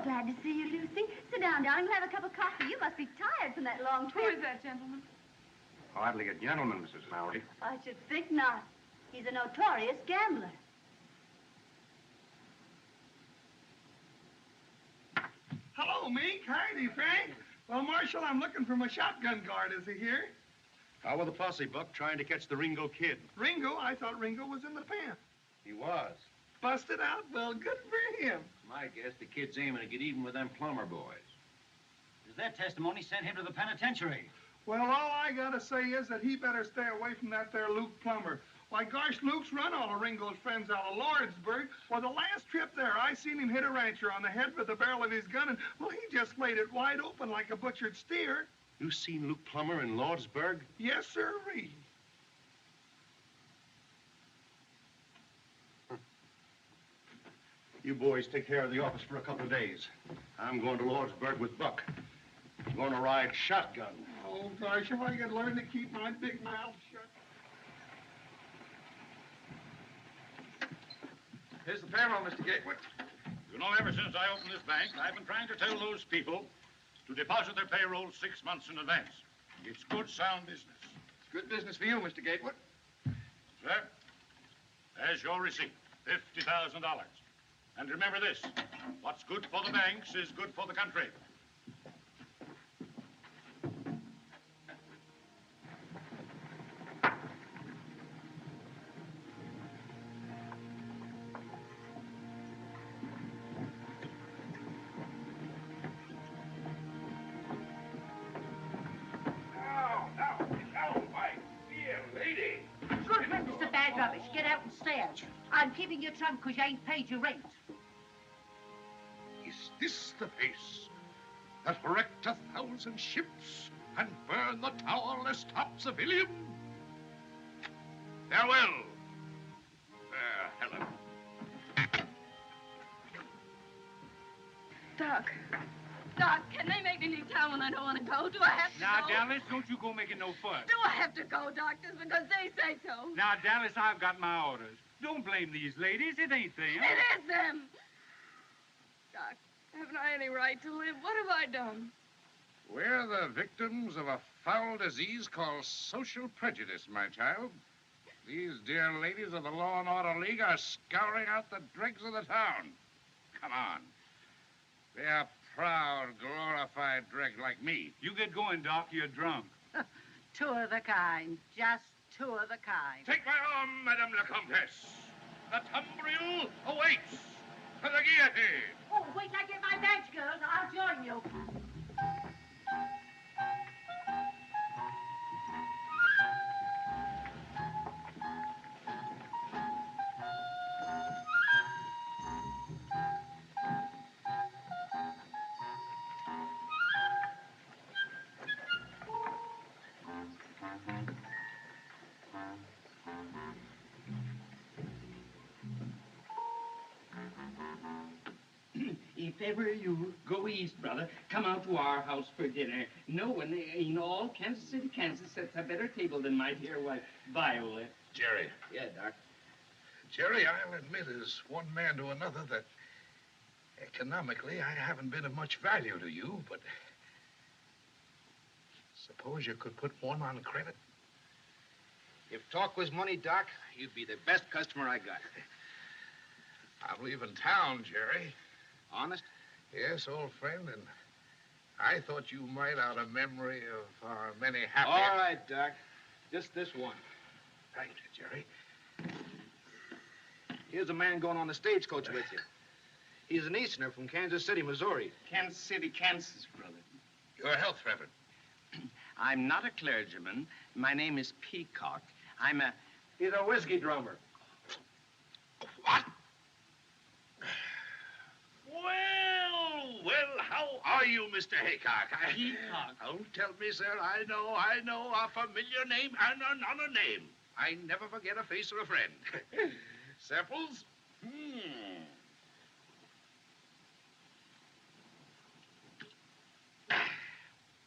glad to see you, Lucy. Sit down, darling. We'll have a cup of coffee. You must be tired from that long trip. Who is that gentleman? Hardly a gentleman, Mrs. Lowry. I should think not. He's a notorious gambler. Hello, Mink. Heidi, Frank. Well, Marshal, I'm looking for my shotgun guard. Is he here? How were the posse, Buck, trying to catch the Ringo kid? Ringo? I thought Ringo was in the pen. He was. Busted out? Well, good for him. My guess the kid's aiming to get even with them plumber boys. Does that testimony send him to the penitentiary? Well, all I gotta say is that he better stay away from that there Luke Plummer. Why, gosh, Luke's run all of Ringo's friends out of Lordsburg. Well, the last trip there, I seen him hit a rancher on the head with the barrel of his gun, and, well, he just laid it wide open like a butchered steer. You seen Luke Plummer in Lordsburg? Yes, sirree. You boys take care of the office for a couple of days. I'm going to Lordsburg with Buck. I'm going to ride shotgun. Oh, gosh, if I could learn to keep my big mouth shut. Here's the payroll, Mr. Gatewood. You know, ever since I opened this bank, I've been trying to tell those people to deposit their payroll 6 months in advance. It's good, sound business. It's good business for you, Mr. Gatewood. Sir, there's your receipt, $50,000. And remember this, what's good for the banks is good for the country. Get out and stay. I'm keeping your trunk because you ain't paid your rent. Is this the face that wrecked 1,000 ships and burned the towerless tops of Ilium? Farewell, fair Helen. Doc, can they make me leave town when I don't want to go? Do I have to Now, go? Dallas, don't you go making no fuss. Do I have to go, doctors, because they say so? Now, Dallas, I've got my orders. Don't blame these ladies. It ain't them. It is them. Doc, haven't I any right to live? What have I done? We're the victims of a foul disease called social prejudice, my child. These dear ladies of the Law and Order League are scouring out the dregs of the town. Come on. They are proud, glorified dregs like me. You get going, Doc. You're drunk. Two of the kind. Just two of the kind. Take my arm, Madame la Comtesse. The tumbril awaits for the guillotine. Oh, wait till I get my badge, girls. I'll join you. If ever you go east, brother, come out to our house for dinner. No one in all Kansas City, Kansas sets a better table than my dear wife, Viola. Jerry. Yeah, Doc. Jerry, I'll admit as one man to another that economically I haven't been of much value to you, but suppose you could put one on credit. If talk was money, Doc, you'd be the best customer I got. I'm leaving town, Jerry. Honest? Yes, old friend, and I thought you might, out of memory of our many happy... All right, Doc. Just this one. Right, Jerry. Here's a man going on the stagecoach with you. He's an Easterner from Kansas City, Missouri. Kansas City, Kansas, brother. Your health, Reverend. I'm not a clergyman. My name is Peacock. He's a whiskey drummer. What? Well, how are you, Mr. Haycock? Peacock. Don't tell me, sir. I know a familiar name and another name. I never forget a face or a friend. Samples?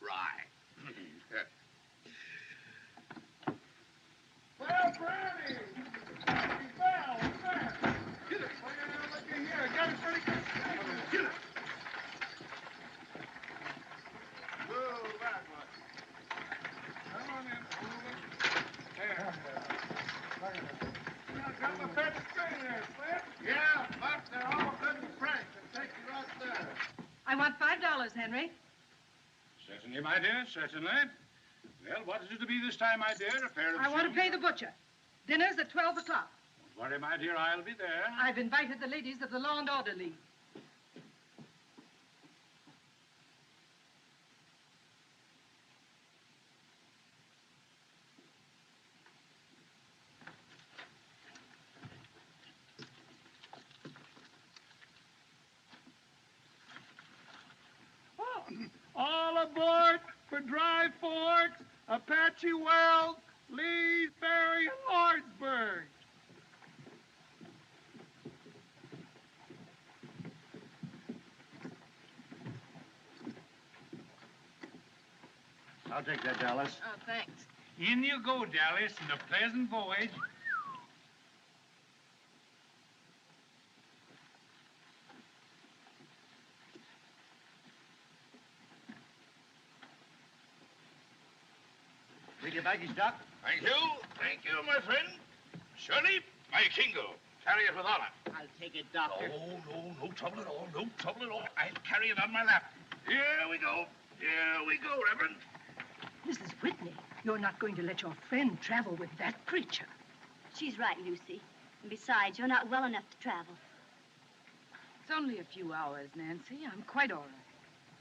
Right. Well, Granny! Well, there. Get it. Look here. Got it pretty good. Get it. a fat string there, Flint. Yeah, Buck, they're all good and fresh. They'll take you right there. I want $5, Henry. Certainly, my dear, certainly. Well, what is it to be this time, my dear? A pair of I want to shoes? pay the butcher. Dinner's at 12 o'clock. Don't worry, my dear, I'll be there. I've invited the ladies of the Law and Order League. All aboard for Dry Forks, Apache Wells, Lee's Ferry, and Lordsburg. I'll take that, Dallas. Oh, thanks. In you go, Dallas, and a pleasant voyage. Take your baggage, Doc. Thank you. Thank you, my friend. Shirley, my Kingo. Carry it with honor. I'll take it, Doctor. No trouble at all. No trouble at all. I'll carry it on my lap. Here we go. Here we go, Reverend. Mrs. Whitney, you're not going to let your friend travel with that creature. She's right, Lucy. And besides, you're not well enough to travel. It's only a few hours, Nancy. I'm quite all right.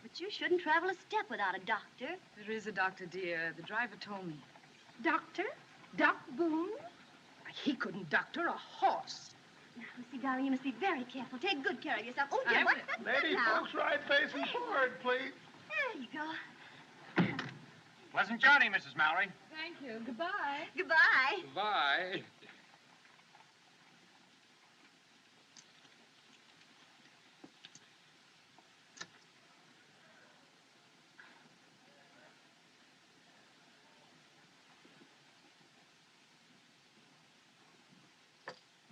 But you shouldn't travel a step without a doctor. There is a doctor, dear. The driver told me. Doctor? Doc Boone? He couldn't doctor a horse. Now, Lucy, darling, you must be very careful. Take good care of yourself. Oh, dear, I what's will. that Lady now? folks, right facing forward, please. There you go. Pleasant journey, Mrs. Mallory. Thank you. Goodbye. Goodbye. Bye.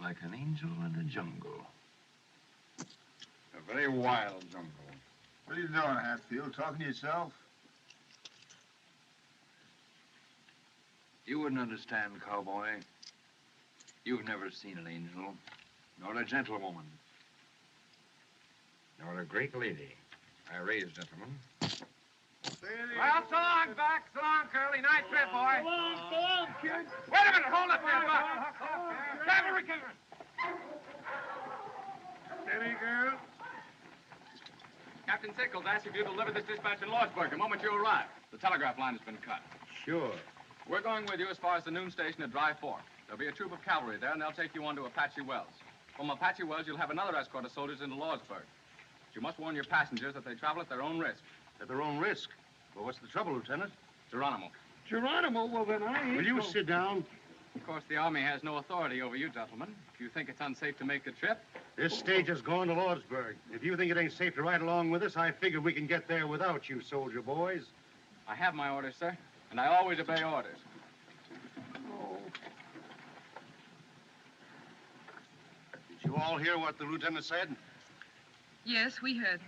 Like an angel in a jungle. A very wild jungle. What are you doing, Hatfield? Talking to yourself? You wouldn't understand, cowboy. You've never seen an angel, nor a gentlewoman, nor a great lady. I raised gentlemen. Well, so long, Buck. So long, Curly. Nice trip, boy. So long, kid. Wait a minute. Hold up there, Buck. Cavalry cannon. Steady, girl. Captain Sickles asked if you deliver this dispatch in Lordsburg the moment you arrive. The telegraph line has been cut. Sure. We're going with you as far as the noon station at Dry Fork. There'll be a troop of cavalry there, and they'll take you on to Apache Wells. From Apache Wells, you'll have another escort of soldiers into Lordsburg. But you must warn your passengers that they travel at their own risk. At their own risk. Well, what's the trouble, Lieutenant? Geronimo. Geronimo, well, then I ain't... Will you sit down? Of course, the Army has no authority over you, gentlemen. If you think it's unsafe to make the trip, This stage is going to Lordsburg. If you think it ain't safe to ride along with us, I figure we can get there without you, soldier boys. I have my orders, sir, and I always obey orders. Did you all hear what the lieutenant said? Yes, we heard.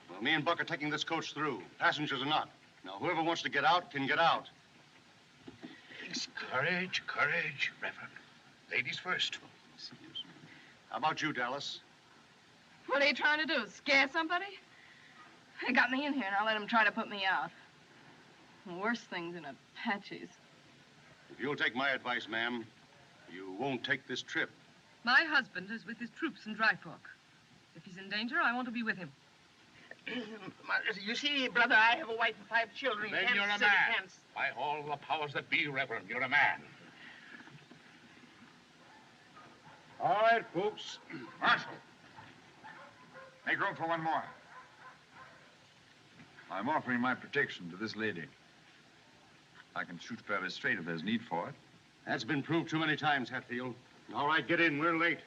Well, me and Buck are taking this coach through. Passengers are not. Now, whoever wants to get out can get out. Courage, courage, Reverend. Ladies first. How about you, Dallas? What are you trying to do, scare somebody? They got me in here, now let them try to put me out. Worse things than Apaches. If you'll take my advice, ma'am, you won't take this trip. My husband is with his troops in Dry Fork. If he's in danger, I want to be with him. You see, brother, I have a wife and 5 children. Then Kansas you're a City, man. Kansas. By all the powers that be, Reverend, you're a man. All right, folks. Marshal, make room for one more. I'm offering my protection to this lady. I can shoot fairly straight if there's need for it. That's been proved too many times, Hatfield. All right, get in. We're late.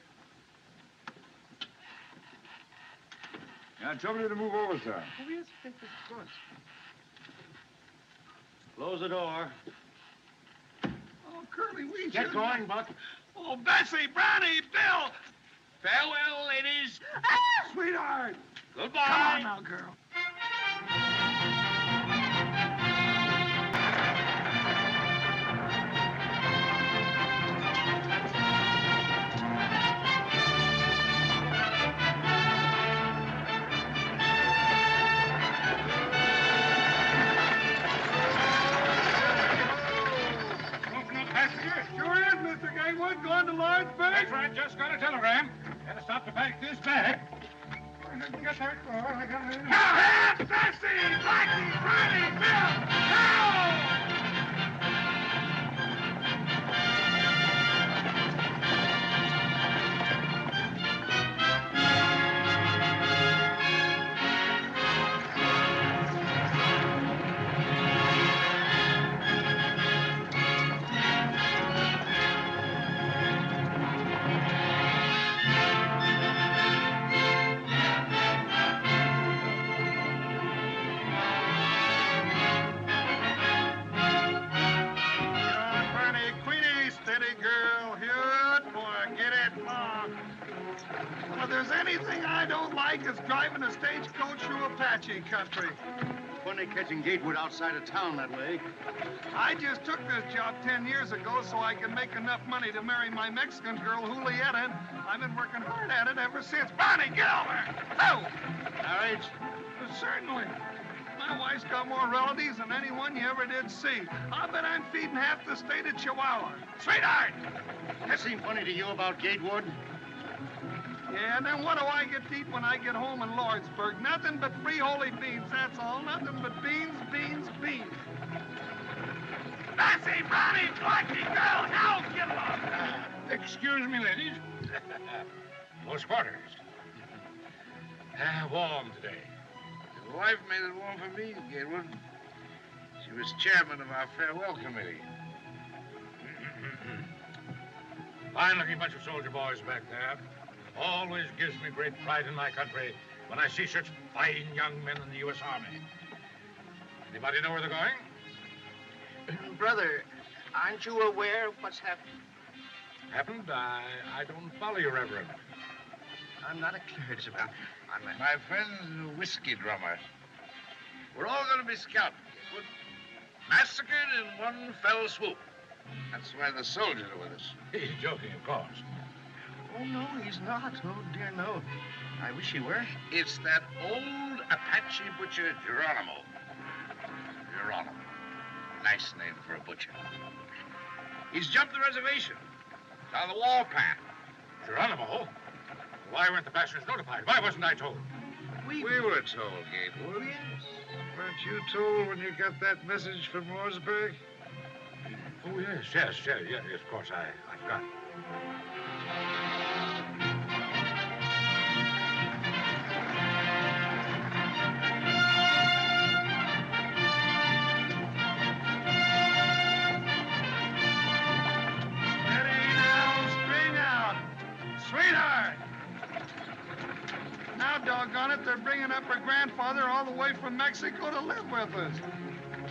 Yeah, trouble you to move over, sir. Close the door. Oh, Curly, we Get should... going, Buck. Oh, Bessie, Brownie, Bill! Farewell, ladies. Sweetheart! Goodbye. Come on now, girl. Lordsburg? That's right, just got a telegram. Gotta stop to pack this bag. Get that door. I got it. Now, Bessie, Blackie, Riley, Bill, now! Well, if there's anything I don't like, it's driving a stagecoach through Apache country. Funny catching Gatewood outside of town that way. I just took this job 10 years ago so I could make enough money to marry my Mexican girl, Julieta, and I've been working hard at it ever since. Bonnie, get over! Oh! Marriage? Certainly. My wife's got more relatives than anyone you ever did see. I bet I'm feeding half the state of Chihuahua. Sweetheart! That seem funny to you about Gatewood? Yeah, and then what do I get to eat when I get home in Lordsburg? Nothing but free holy beans, that's all. Nothing but beans, beans, beans. Bessie, Brownie, Blackie, girl, hell, get along! Excuse me, ladies. Close quarters. Warm today. His wife made it warm for me, Gatewood. She was chairman of our farewell committee. Fine-looking bunch of soldier boys back there. Always gives me great pride in my country when I see such fine young men in the U.S. Army. Anybody know where they're going? Brother, aren't you aware of what's happened? Happened? I don't follow you, Reverend. I'm not a clergyman. about. My friend's a whiskey drummer. We're all going to be scalped, Gatewood. Massacred in one fell swoop. That's why the soldiers are with us. He's joking, of course. Oh, no, he's not. Oh, dear, no. I wish he were. It's that old Apache butcher, Geronimo. Geronimo. Nice name for a butcher. He's jumped the reservation. It's on the warpath. Geronimo? Why weren't the passengers notified? Why wasn't I told? We were told, Gatewood. Yes. Weren't you told when you got that message from Lordsburg? Oh, yes, of course, I forgot. Ready now, string out. Sweetheart! Now, doggone it, they're bringing up her grandfather all the way from Mexico to live with us.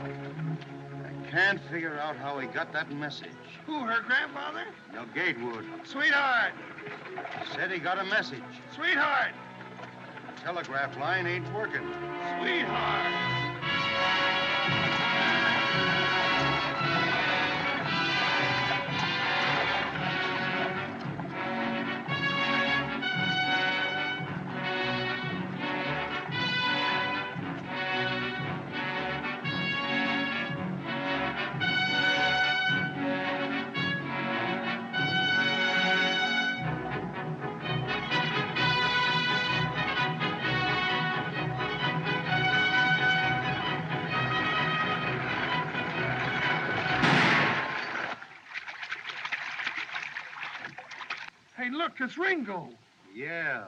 I can't figure out how he got that message. Who, her grandfather? No, Gatewood. Sweetheart! He said he got a message. Sweetheart! The telegraph line ain't working. Sweetheart! Hey, look, it's Ringo. Yeah.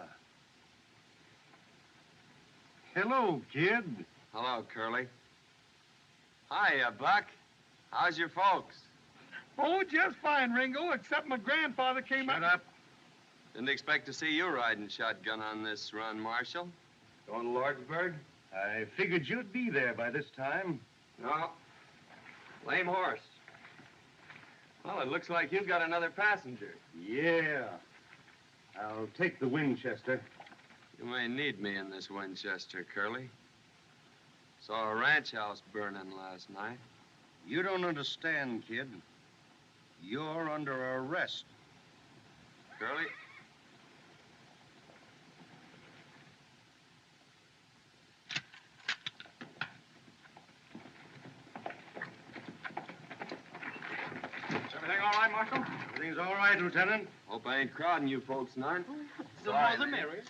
Hello, kid. Hello, Curly. Hiya, Buck. How's your folks? Oh, just fine, Ringo, except my grandfather came out. Shut up. Didn't expect to see you riding shotgun on this run, Marshal. Going to Lordsburg? I figured you'd be there by this time. No. Lame horse. Well, it looks like you've got another passenger. Yeah. I'll take the Winchester. You may need me in this Winchester, Curly. Saw a ranch house burning last night. You don't understand, kid. You're under arrest. Curly? Is everything all right, Marshal? Everything's all right, Lieutenant. Hope I ain't crowding you folks tonight. The more the merrier.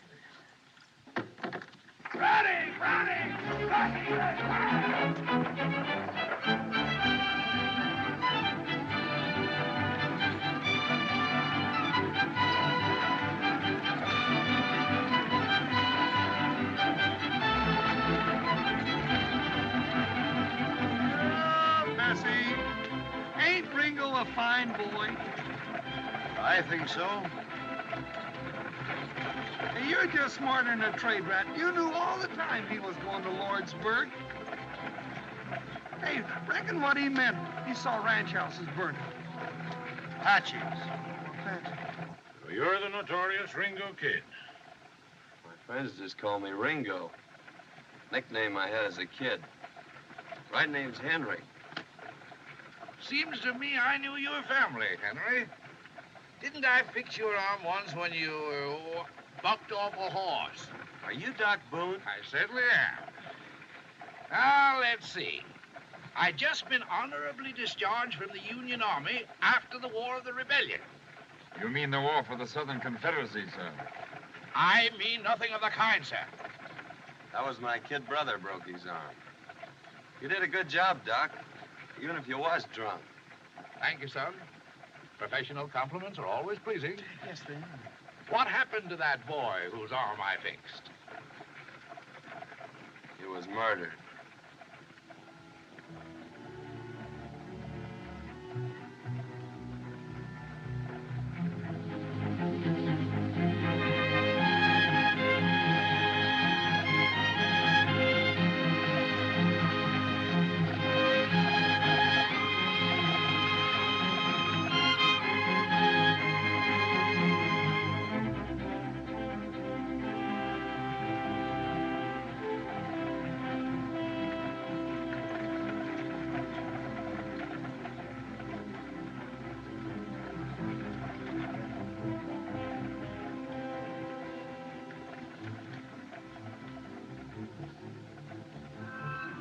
Oh, Bessie, ain't Ringo a fine boy? I think so. Hey, you're just smarter than a trade rat. You knew all the time he was going to Lordsburg. Hey, reckon what he meant. He saw ranch houses burning. Apaches. So you're the notorious Ringo Kid. My friends just call me Ringo. Nickname I had as a kid. Right name's Henry. Seems to me I knew your family, Henry. Didn't I fix your arm once when you bucked off a horse? Are you Doc Boone? I certainly am. Now, let's see. I just been honorably discharged from the Union Army after the War of the Rebellion. You mean the war for the Southern Confederacy, sir? I mean nothing of the kind, sir. That was my kid brother broke his arm. You did a good job, Doc, even if you was drunk. Thank you, son. Professional compliments are always pleasing. Yes, they are. What happened to that boy whose arm I fixed? He was murdered.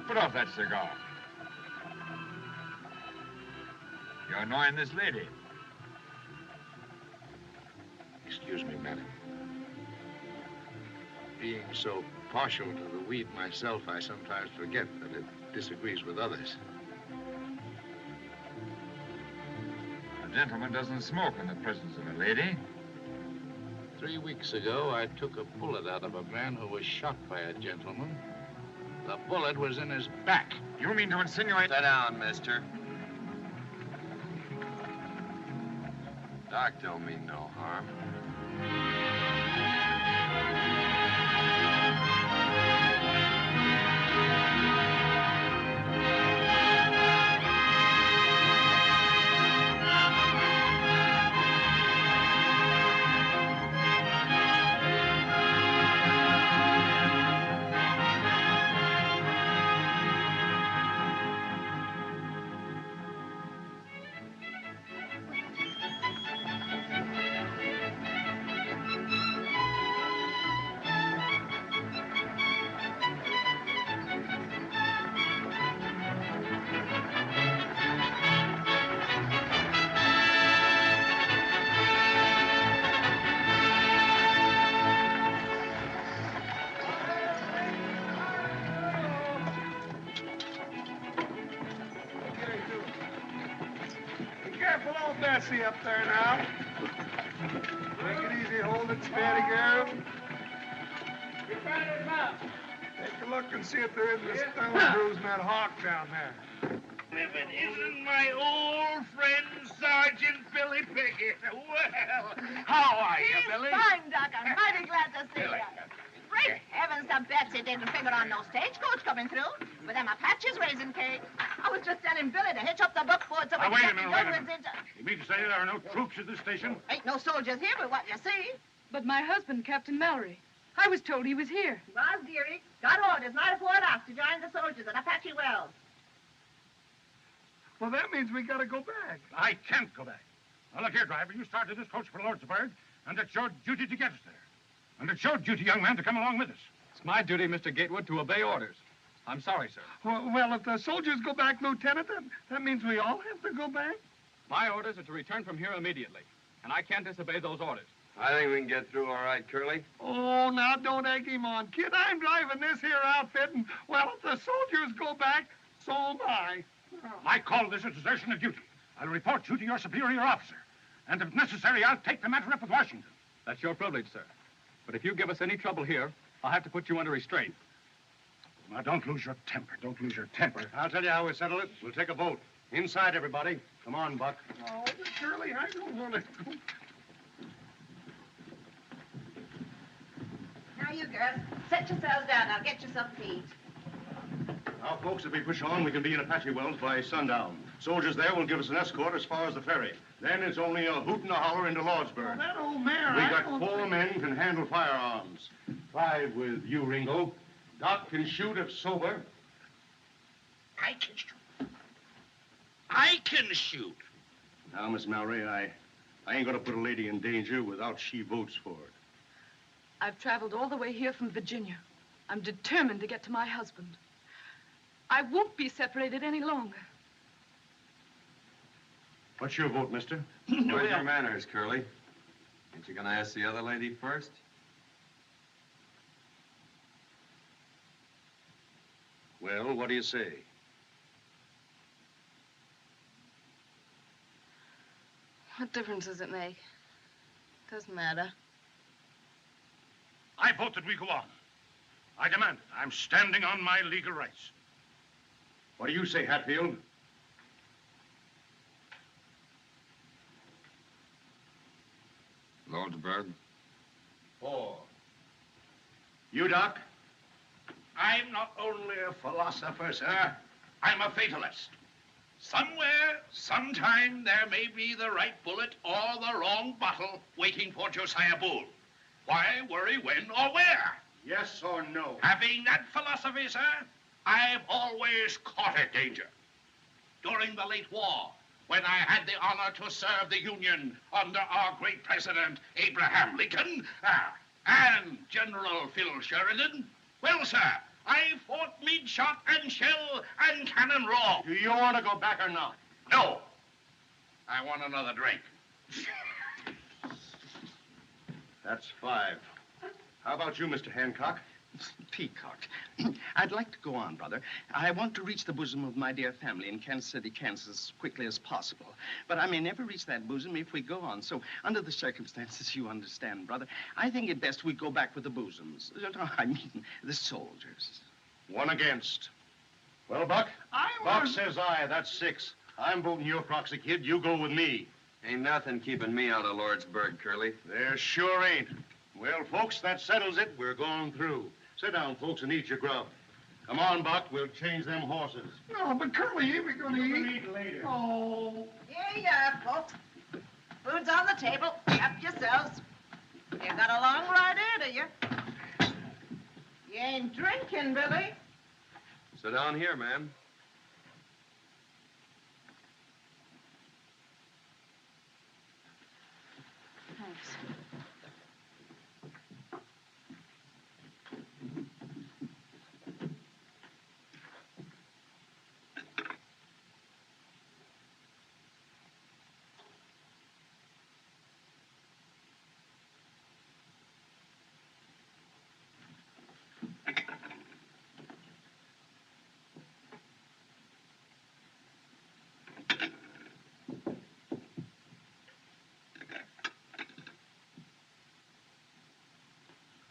Put off that cigar. You're annoying this lady. Excuse me, madam. Being so partial to the weed myself, I sometimes forget that it disagrees with others. A gentleman doesn't smoke in the presence of a lady. 3 weeks ago, I took a bullet out of a man who was shot by a gentleman. The bullet was in his back. You mean to insinuate... Sit down, mister. Doc don't mean no harm. Careful, old Bessie up there now. Take it easy, hold it steady, girl. Take a look and see if there isn't a stone bruising that hawk down there. If it isn't my old friend, Sergeant Billy Pickett. Well, how are you, Billy? Fine, Doc. I'm mighty glad to see you. Great heavens, the Betsy didn't figure on no stagecoach coming through. With them Apaches raising cake. I was just telling Billy to hitch up the buckboard so we Now, wait a can minute, get wait a the minute. You mean to say there are no troops at this station? Ain't no soldiers here but what you see. But my husband, Captain Mallory, I was told he was here. Was, dearie. Got orders night before off to join the soldiers at Apache Wells. Well, that means we gotta go back. I can't go back. Now, look here, driver. You started this coach for Lordsburg, and it's your duty to get us there. And it's your duty, young man, to come along with us. It's my duty, Mr. Gatewood, to obey orders. I'm sorry, sir. Well, if the soldiers go back, Lieutenant, that means we all have to go back? My orders are to return from here immediately, and I can't disobey those orders. I think we can get through all right, Curly. Oh, now don't egg him on, kid. I'm driving this here outfit, and, well, if the soldiers go back, so am I. I call this a desertion of duty. I'll report you to your superior officer. And if necessary, I'll take the matter up with Washington. That's your privilege, sir. But if you give us any trouble here, I'll have to put you under restraint. Now, don't lose your temper. Don't lose your temper. I'll tell you how we settle it. We'll take a vote. Inside, everybody. Come on, Buck. Oh, but Curly, I don't want to go. Now, you girls, set yourselves down. Now, get yourself feed. Now, folks, if we push on, we can be in Apache Wells by sundown. Soldiers there will give us an escort as far as the ferry. Then it's only a hoot and a holler into Lordsburg. Oh, that old mare, We I got don't 4 think- men can handle firearms. 5 with you, Ringo. Doc can shoot if sober. I can shoot. I can shoot. Now, Miss Mallory, I ain't gonna put a lady in danger without she votes for it. I've traveled all the way here from Virginia. I'm determined to get to my husband. I won't be separated any longer. What's your vote, mister? Where's your manners, Curly? Ain't you gonna ask the other lady first? Well, what do you say? What difference does it make? Doesn't matter. I vote that we go on. I demand it. I'm standing on my legal rights. What do you say, Hatfield? Lordsburg. 4. You, Doc? I'm not only a philosopher, sir. I'm a fatalist. Somewhere, sometime, there may be the right bullet or the wrong bottle waiting for Josiah Boone. Why worry when or where? Yes or no? Having that philosophy, sir, I've always courted danger. During the late war, when I had the honor to serve the Union under our great president, Abraham Lincoln, and General Phil Sheridan, well, sir, I fought mid shot and shell and cannon raw. Do you want to go back or not? No. I want another drink. That's 5. How about you, Mr. Hancock? Peacock. I'd like to go on, brother. I want to reach the bosom of my dear family in Kansas City, Kansas, as quickly as possible. But I may never reach that bosom if we go on. So, under the circumstances, you understand, brother, I think it best we go back with the bosoms. I mean, the soldiers. 1 against. Well, Buck? Buck says aye. That's 6. I'm voting your proxy, kid. You go with me. Ain't nothing keeping me out of Lordsburg, Curly. There sure ain't. Well, folks, that settles it. We're going through. Sit down, folks, and eat your grub. Come on, Buck. We'll change them horses. No, but Curly, ain't we going to We'll eat? eat later. Oh. Here you are, folks. Food's on the table. Help yourselves. You got a long ride ahead of you. You ain't drinking, Billy. Sit down here, ma'am. Thanks.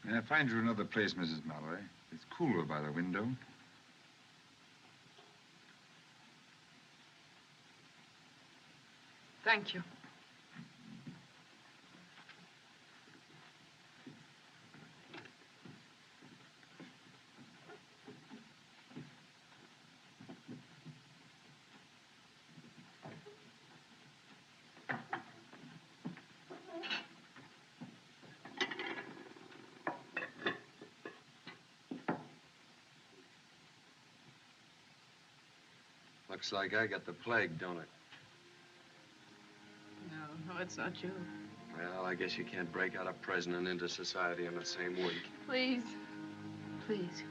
May I find you another place, Mrs. Mallory? It's cooler by the window. Thank you. Looks like I got the plague, don't it? No, it's not you. Well, I guess you can't break out of prison and into society in the same week. Please. Please.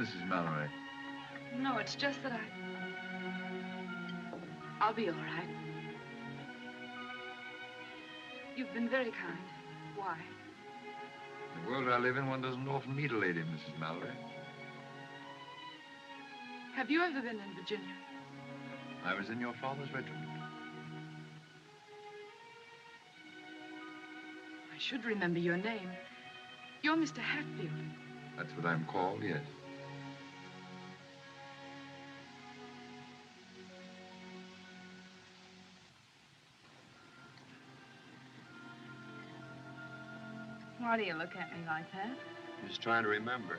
Mrs. Mallory? No, it's just that I'll be all right. You've been very kind. Why? In the world I live in, one doesn't often meet a lady, Mrs. Mallory. Have you ever been in Virginia? I was in your father's regiment. I should remember your name. You're Mr. Hatfield. That's what I'm called, yes. Why do you look at me like that? I'm just trying to remember.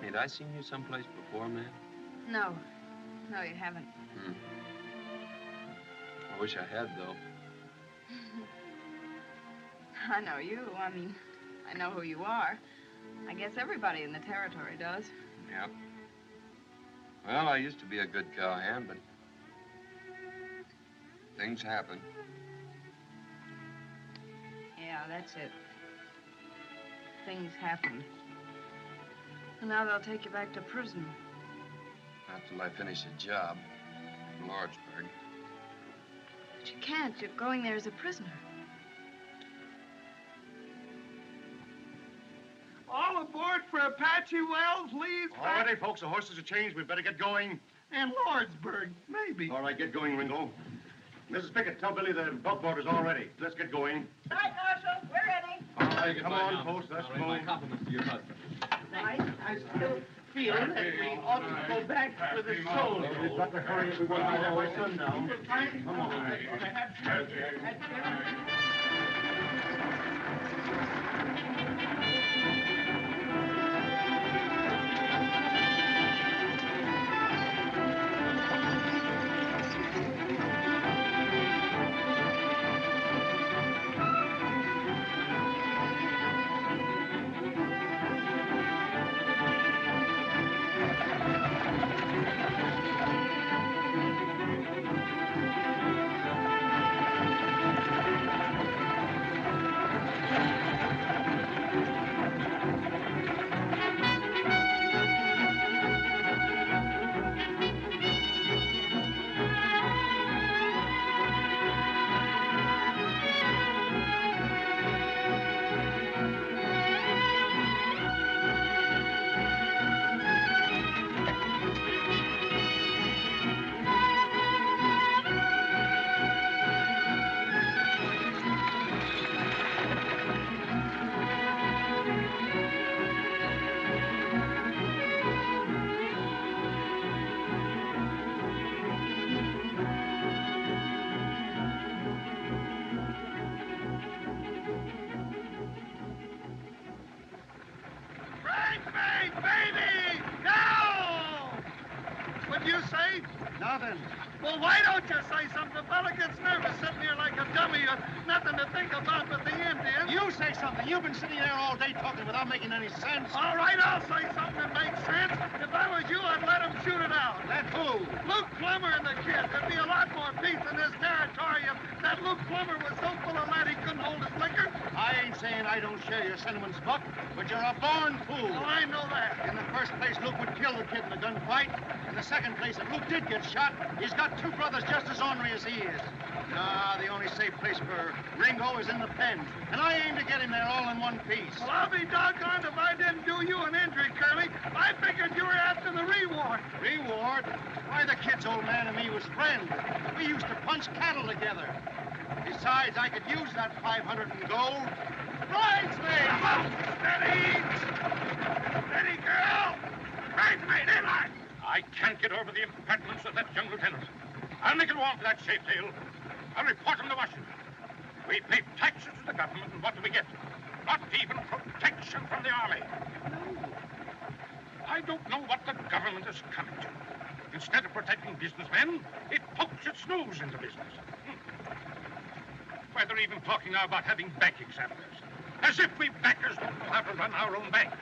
Ain't I seen you someplace before, man? No. No, you haven't. I wish I had, though. I know you. I mean, I know who you are. I guess everybody in the territory does. Yeah. Well, I used to be a good cowhand, but things happen. Yeah, that's it. Things happen. And now they'll take you back to prison. Not till I finish a job in Lordsburg. But you can't. You're going there as a prisoner. All aboard for Apache Wells, Lee's All ready, folks. The horses are changed. We better get going. And Lordsburg, maybe. All right, get going, Ringo. Mrs. Pickett, tell Billy the buckboard is all ready. Let's get going. Right, Marshal, we're ready. All right, come on, folks. Let's move. My compliments to your husband. I still feel that we ought to go back with the soldiers. We've got to hurry if we want to be there by sundown. Come on. Baby! No! What'd you say? Nothing. Well, why don't you say something? The fella gets nervous sitting here like a dummy. Nothing to think about but the Indians. You say something. You've been sitting there all day talking without making any sense. All right, I'll say something that makes sense. If I was you, I'd let him shoot it out. Let who? Luke Plummer and the kid. There'd be a lot more peace in this territory if that Luke Plummer was so full of lead he couldn't hold his liquor. I ain't saying I don't share your sentiments, Buck, but you're a born fool. Oh, I know that. In the first place, Luke would kill the kid in a gunfight. In the second place, if Luke did get shot, he's got two brothers just as ornery as he is. Nah, the only safe place for Ringo is in the pen. And I aim to get him there all in one piece. Well, I'll be doggone if I didn't do you an injury, Curly. I figured you were after the reward. Reward? Why, the kid's old man and me was friends. We used to punch cattle together. Besides, I could use that 500 in gold. Bridesmaid! Steady! Steady, girl! Bridesmaid, in line! I can't get over the impertinence of that young lieutenant. I'll make it warm for that shape-tail. I'll report him to Washington. We pay taxes to the government, and what do we get? Not even protection from the army. I don't know what the government is coming to. Instead of protecting businessmen, it pokes its nose into business. Why, they're even talking now about having bank examiners. As if we bankers don't know how to run our own banks.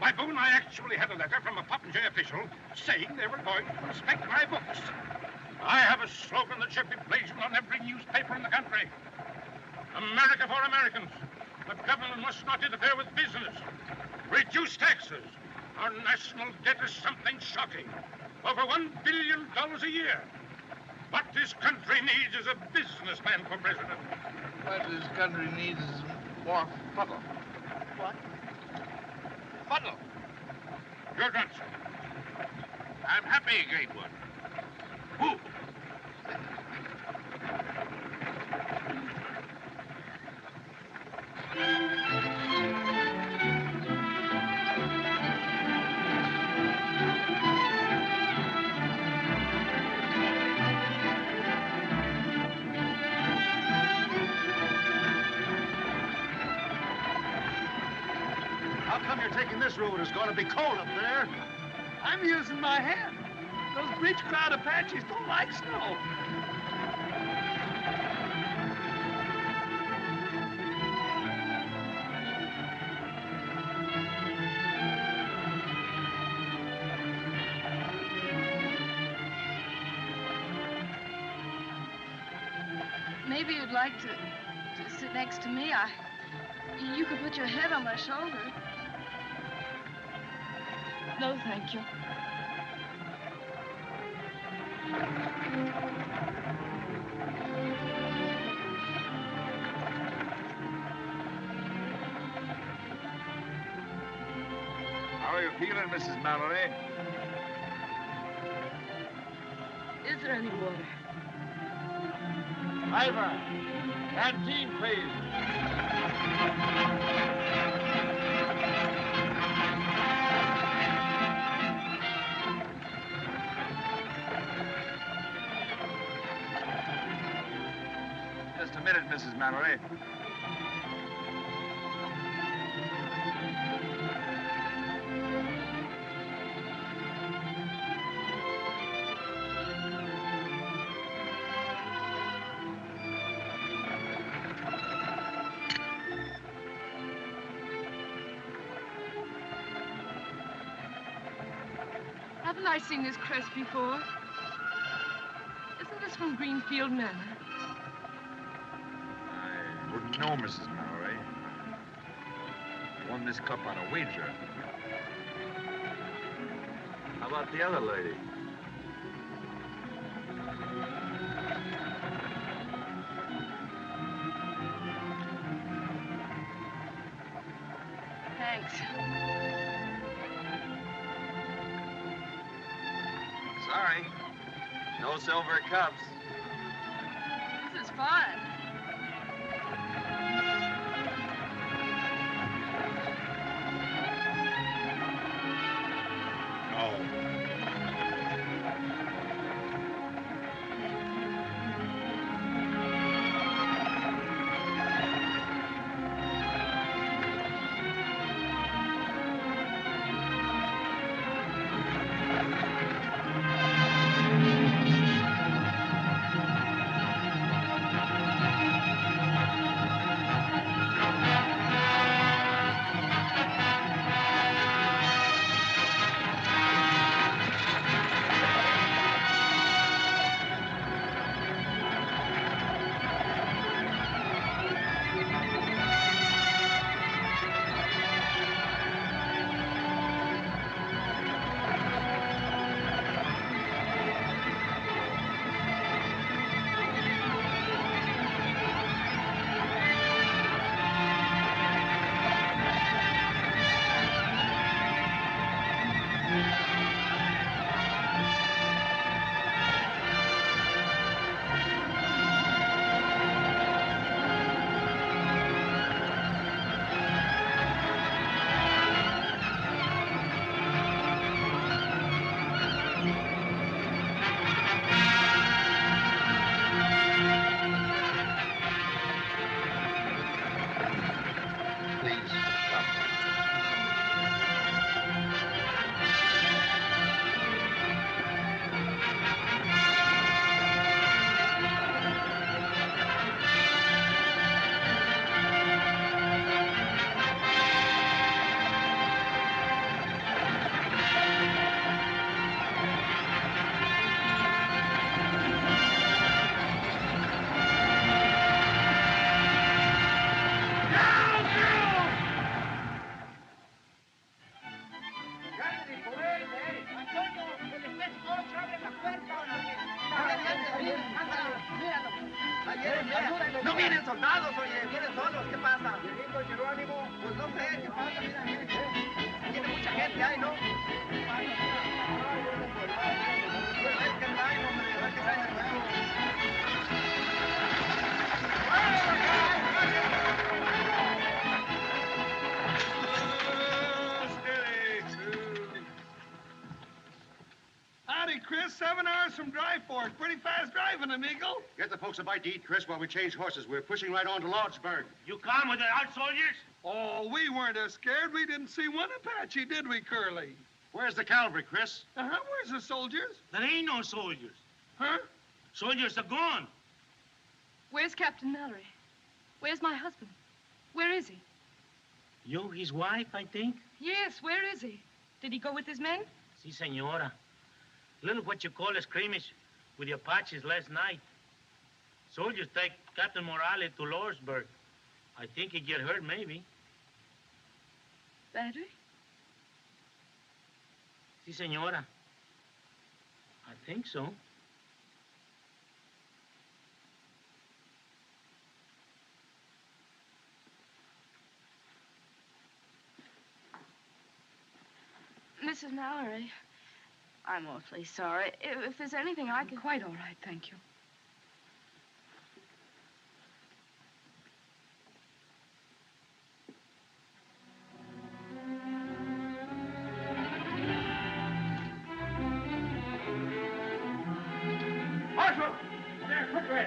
By Boone, I actually had a letter from a Popinjay official saying they were going to inspect my books. I have a slogan that should be blazoned on every newspaper in the country. America for Americans. The government must not interfere with business. Reduce taxes. Our national debt is something shocking. Over $1 billion a year. What this country needs is a businessman for president. What this country needs is more fuddle. What? Fuddle. Your Johnson. I'm happy you gave one. Who? How come you're taking this road? It's going to be cold up there. I'm using my head. Those bridge crowd Apaches don't like snow. Maybe you'd like to sit next to me. You could put your head on my shoulder. No, thank you. How are you feeling, Mrs. Mallory? Is there any water? Ivor, canteen, please. Just a minute, Mrs. Mallory. Haven't I seen this crest before? Isn't this from Greenfield Manor? I wouldn't know, Mrs. Mallory. I won this cup on a wager. How about the other lady? Thanks. Sorry. No silver cups. This is fun. Ayúdenme. No vienen soldados, oye, vienen solos. ¿Qué pasa? Viejito Jerónimo. Pues no sé, ¿qué pasa? Mira, mire. Tiene mucha gente ahí, ¿no? ¿Qué pasa? Pues a ver qué traen, hombre, a ver qué traen de nuevo. Howdy, Chris. 7 hours from Dry Fork. Pretty fast driving, amigo. Get the folks a bite to eat, Chris, while we change horses. We're pushing right on to Lordsburg. You come with the out soldiers? Oh, we weren't as scared. We didn't see one Apache, did we, Curly? Where's the cavalry, Chris? Where's the soldiers? There ain't no soldiers. Huh? Soldiers are gone. Where's Captain Mallory? Where's my husband? Where is he? You, his wife, I think? Yes, where is he? Did he go with his men? Si, senora. Little what you call a skirmish with the Apaches last night. Soldiers take Captain Morales to Lordsburg. I think he get hurt, maybe. Badly? Si, senora. I think so. Mrs. Mallory, I'm awfully sorry. If there's anything I can... Quite all right, thank you. Marshal! There, quickly!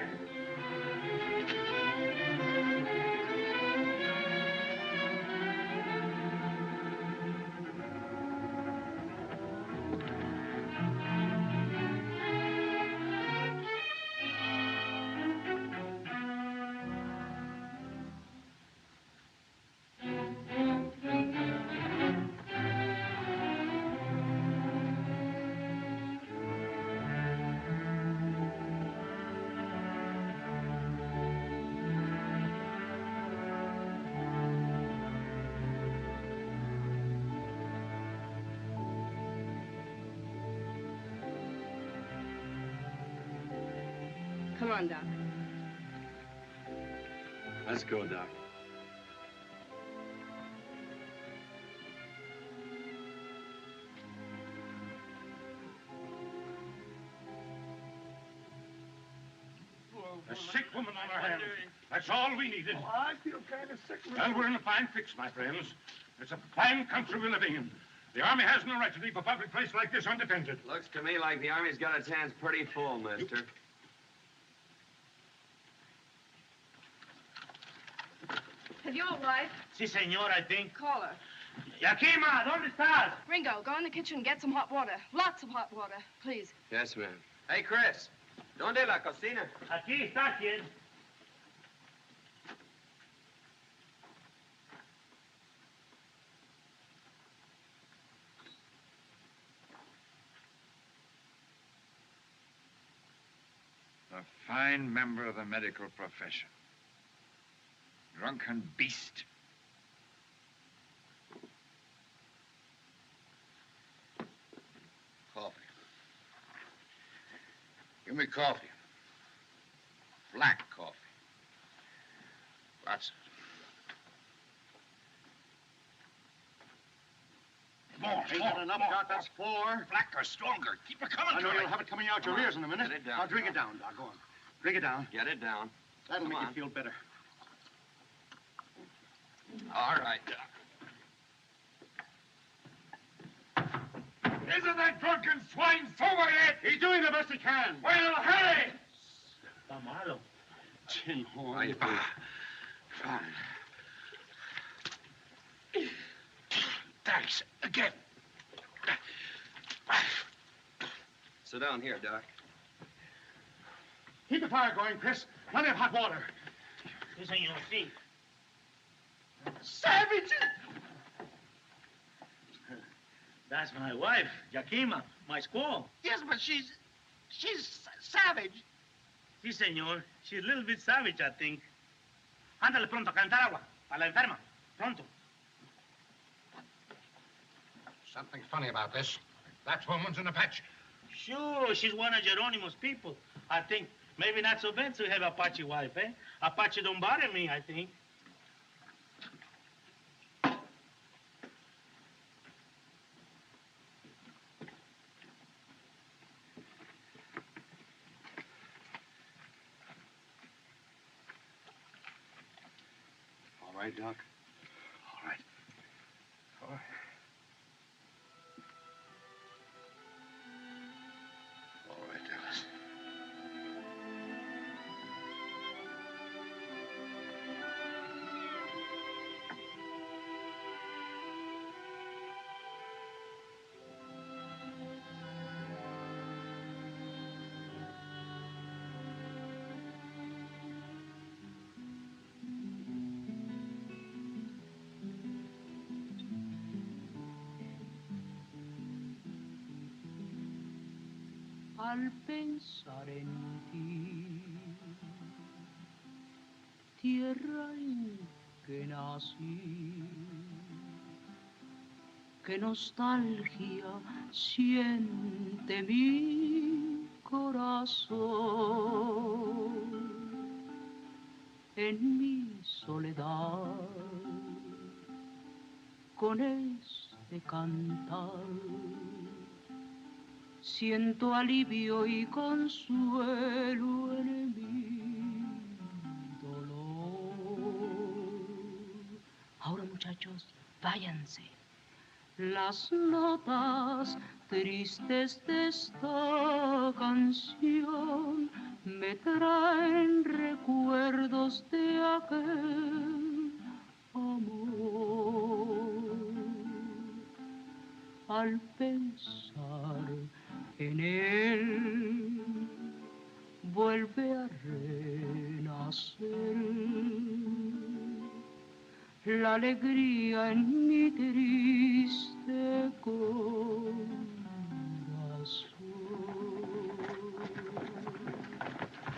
Come on, Doc. Let's go, Doc. A sick woman on her hands. That's all we needed. Oh, I feel kind of sick. Well, we're in a fine fix, my friends. It's a fine country we're living in. The Army has no right to leave a public place like this undefended. Looks to me like the Army's got its hands pretty full, mister. Have you a wife? Si, senor, I think. Call her. Yakima, ¿dónde estás? Ringo, go in the kitchen and get some hot water. Lots of hot water, please. Yes, ma'am. Hey, Chris. ¿Dónde la cocina? Aquí está, kid. A fine member of the medical profession. Drunken beast. Coffee. Give me coffee. Black coffee. Lots of it. More. Enough, Doc. That's 4. Blacker, stronger. Keep it coming. I know you'll have it coming out your ears in a minute. Get it down. Now drink it down, Doc. Go on. Drink it down. Get it down. That'll Come make on. you feel better. All right, Doc. Isn't that drunken swine sober yet? He's doing the best he can. Well, hurry! Está malo. Tin horn. Right, Fine. Thanks. Again. Sit down here, Doc. Keep the fire going, Chris. Plenty of hot water. Si, senor, si. Savages! That's my wife, Yakima, my squaw. Yes, but she's savage. Si, senor. She's a little bit savage, I think. Ándale pronto, a calentar agua. Para la enferma. Pronto. Something funny about this. That woman's an Apache. Sure, she's one of Geronimo's people. I think Maybe not so bad to have Apache wife, eh? Apache don't bother me, I think. All right, Doc? All right. All right. All right, Dallas. Al pensar en ti, tierra en que nací, qué nostalgia siente mi corazón en mi soledad con este cantar. Siento alivio y consuelo en mi dolor. Ahora, muchachos, váyanse. Las notas tristes de esta canción me traen recuerdos de aquel amor. Al pensar en él, vuelve a renacer la alegría en mi triste corazón.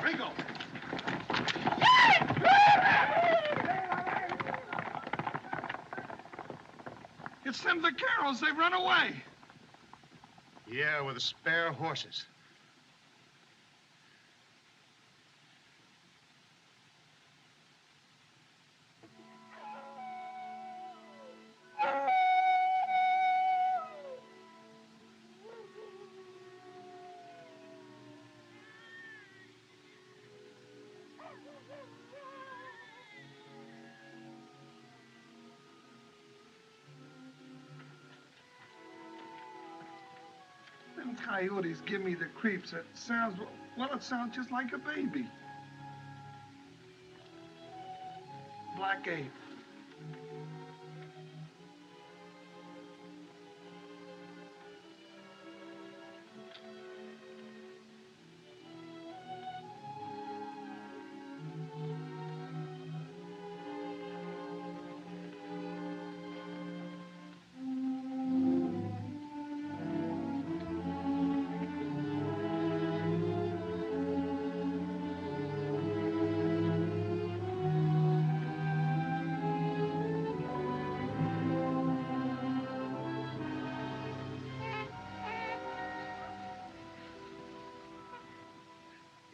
Ringo! It's them vaqueros. They've run away. Yeah, with the spare horses. Them coyotes give me the creeps. It sounds, well, it sounds just like a baby. Black ape.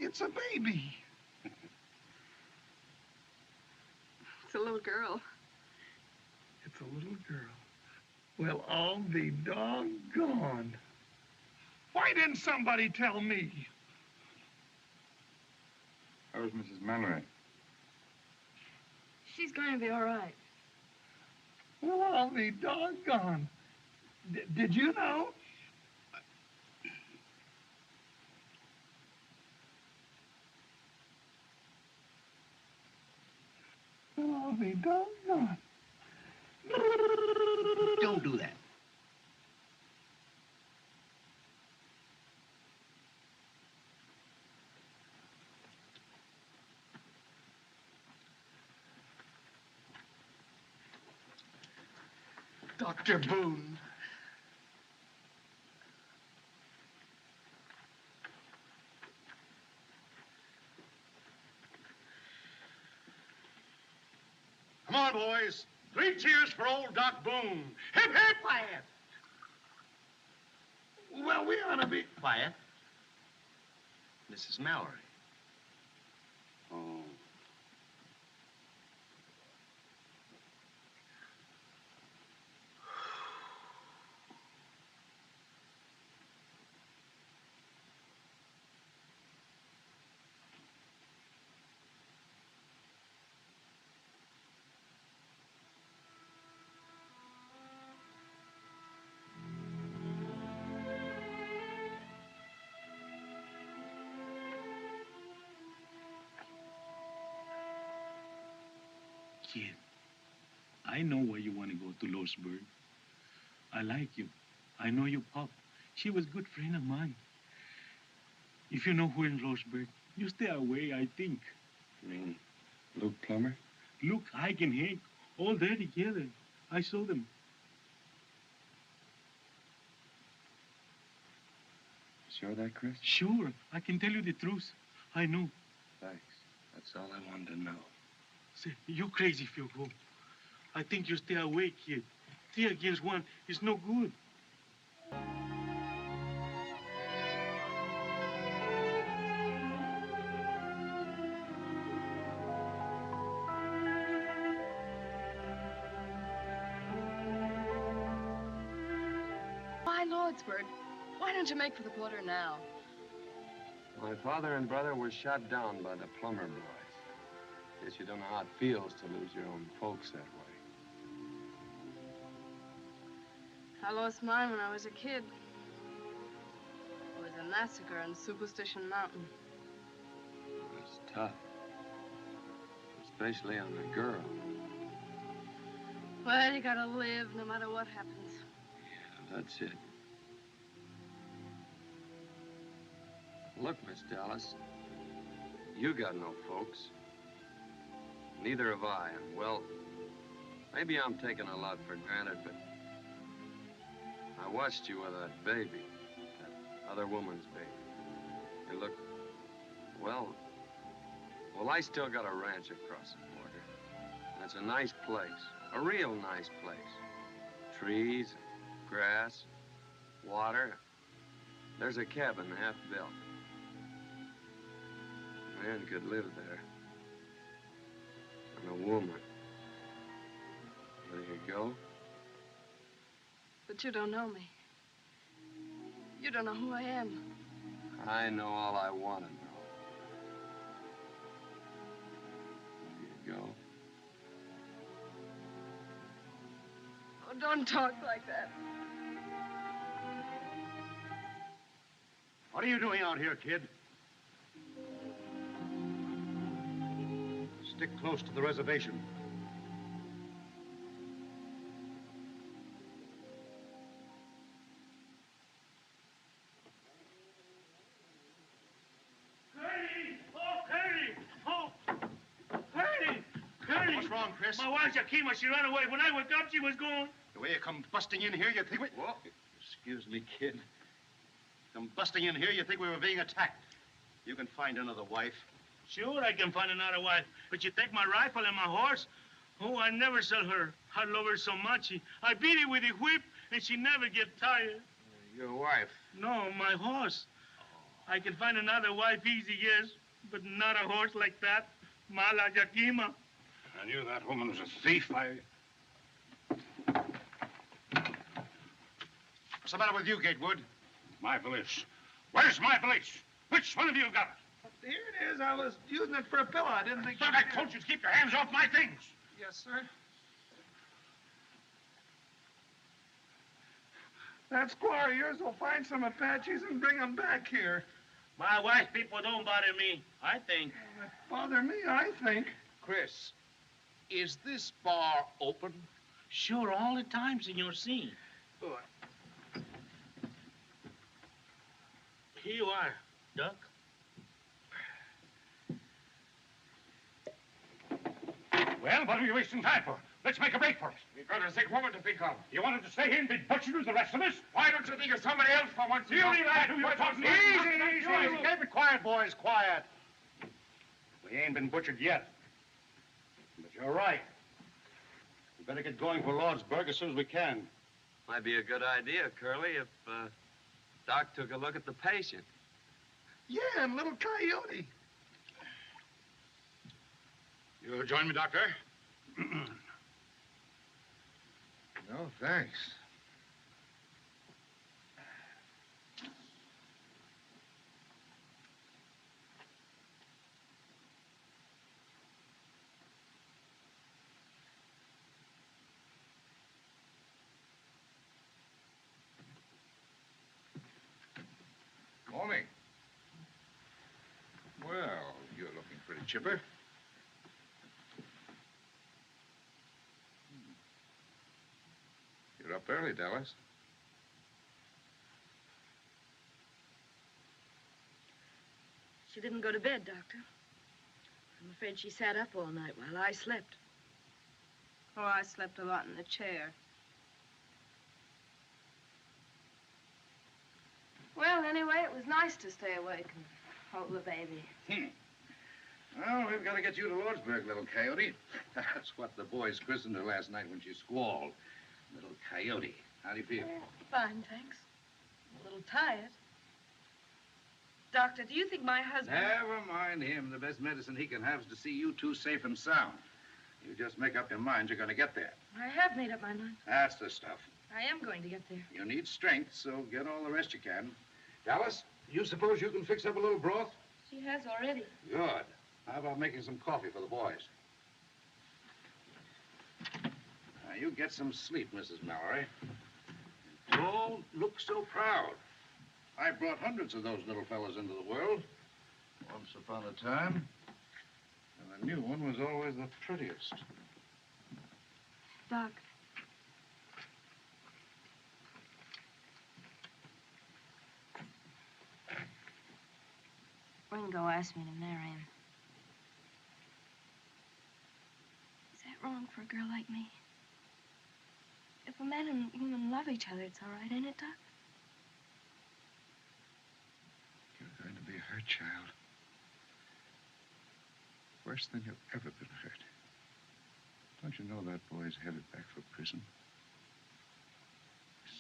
It's a baby. It's a little girl. It's a little girl. Well, I'll be doggone. Why didn't somebody tell me? How is Mrs. Mallory? She's going to be all right. Well, I'll be doggone. Did you know? Well, I'll be doggone. Don't do that. Dr. Boone. Come on, boys. 3 cheers for old Doc Boone. Hip, hip! Quiet. Well, we ought to be... Quiet. Mrs. Mallory. Kid, I know why you want to go to Lordsburg. I like you. I know your pop. She was a good friend of mine. If you know who in Lordsburg, you stay away, I think. You mean Luke Plummer? Luke, Ike, and Hank, all there together. I saw them. Sure of that, Chris? Sure, I can tell you the truth. I know. Thanks. That's all I wanted to know. Say, you're crazy if you go. I think you stay away, kid. 3 against 1 is no good. Why Lordsburg? Why don't you make for the border now? My father and brother were shot down by the Plummer boys. Guess you don't know how it feels to lose your own folks that way. I lost mine when I was a kid. It was a massacre on Superstition Mountain. It's tough. Especially on the girl. Well, you gotta live no matter what happens. Yeah, that's it. Look, Miss Dallas, you got no folks. Neither have I, and well, maybe I'm taking a lot for granted, but I watched you with that baby, that other woman's baby. You look, well, I still got a ranch across the border, and it's a nice place, a real nice place. Trees, grass, water. There's a cabin half built. A man could live there. And a woman. There you go. But you don't know me. You don't know who I am. I know all I want to know. There you go. Oh, don't talk like that. What are you doing out here, kid? Stick close to the reservation. What's wrong, Chris? My wife, Yakima, she ran away. When I woke up, she was gone. The way you come busting in here, you think we... Whoa. Excuse me, kid. Come busting in here, you think we were being attacked. You can find another wife. Sure, I can find another wife. But you take my rifle and my horse? Oh, I never sell her. I love her so much. I beat her with a whip, and she never get tired. Your wife? No, my horse. I can find another wife easy, yes, but not a horse like that. Mala Yakima. I knew that woman was a thief. What's the matter with you, Gatewood? My valise. Where's my valise? Which one of you got it? Here it is. I was using it for a pillow. I didn't think... But I told you to keep your hands off my things. Yes, sir. That squaw of yours will find some Apaches and bring them back here. My white people don't bother me, I think. Bother me, I think. Chris, is this bar open? Sure, all the time, Senor C. Here you are, Duck. Well, what are you wasting time for? Let's make a break for it. We've got a sick woman to think of. You wanted to stay here and be butchered with the rest of us? Why don't you think of somebody else for once? You leave that who you're talking to. Easy. Keep it quiet, boys, quiet. We ain't been butchered yet. But you're right. We better get going for Lordsburg as soon as we can. Might be a good idea, Curly, if Doc took a look at the patient. Yeah, and little Coyote. You'll join me, Doctor? No, thanks. Morning. Well, you're looking pretty chipper. early, Dallas. She didn't go to bed, Doctor. I'm afraid she sat up all night while I slept. Oh, I slept a lot in the chair. Well, anyway, it was nice to stay awake and hold the baby. Well, we've got to get you to Lordsburg, little coyote. That's what the boys christened her last night when she squalled. Little coyote. How do you feel? Fine, thanks. A little tired. Doctor, do you think my husband... Never mind him. The best medicine he can have is to see you two safe and sound. You just make up your mind you're going to get there. I have made up my mind. That's the stuff. I am going to get there. You need strength, so get all the rest you can. Dallas, you suppose you can fix up a little broth? She has already. Good. How about making some coffee for the boys? Now, you get some sleep, Mrs. Mallory. Don't look so proud. I brought hundreds of those little fellas into the world. Once upon a time. And the new one was always the prettiest. Doc. Ringo asked me to marry him. Is that wrong for a girl like me? If a man and woman love each other, it's all right, ain't it, Doc? You're going to be hurt, child. Worse than you've ever been hurt. Don't you know that boy's headed back for prison?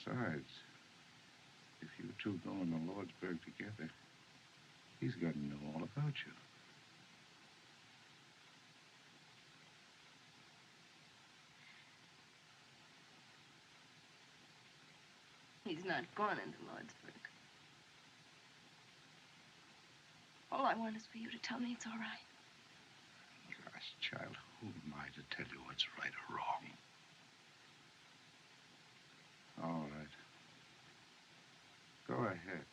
Besides, if you two go into Lordsburg together, he's going to know all about you. He's not gone into Lordsburg. All I want is for you to tell me it's all right. Gosh, child, who am I to tell you what's right or wrong? All right. Go ahead.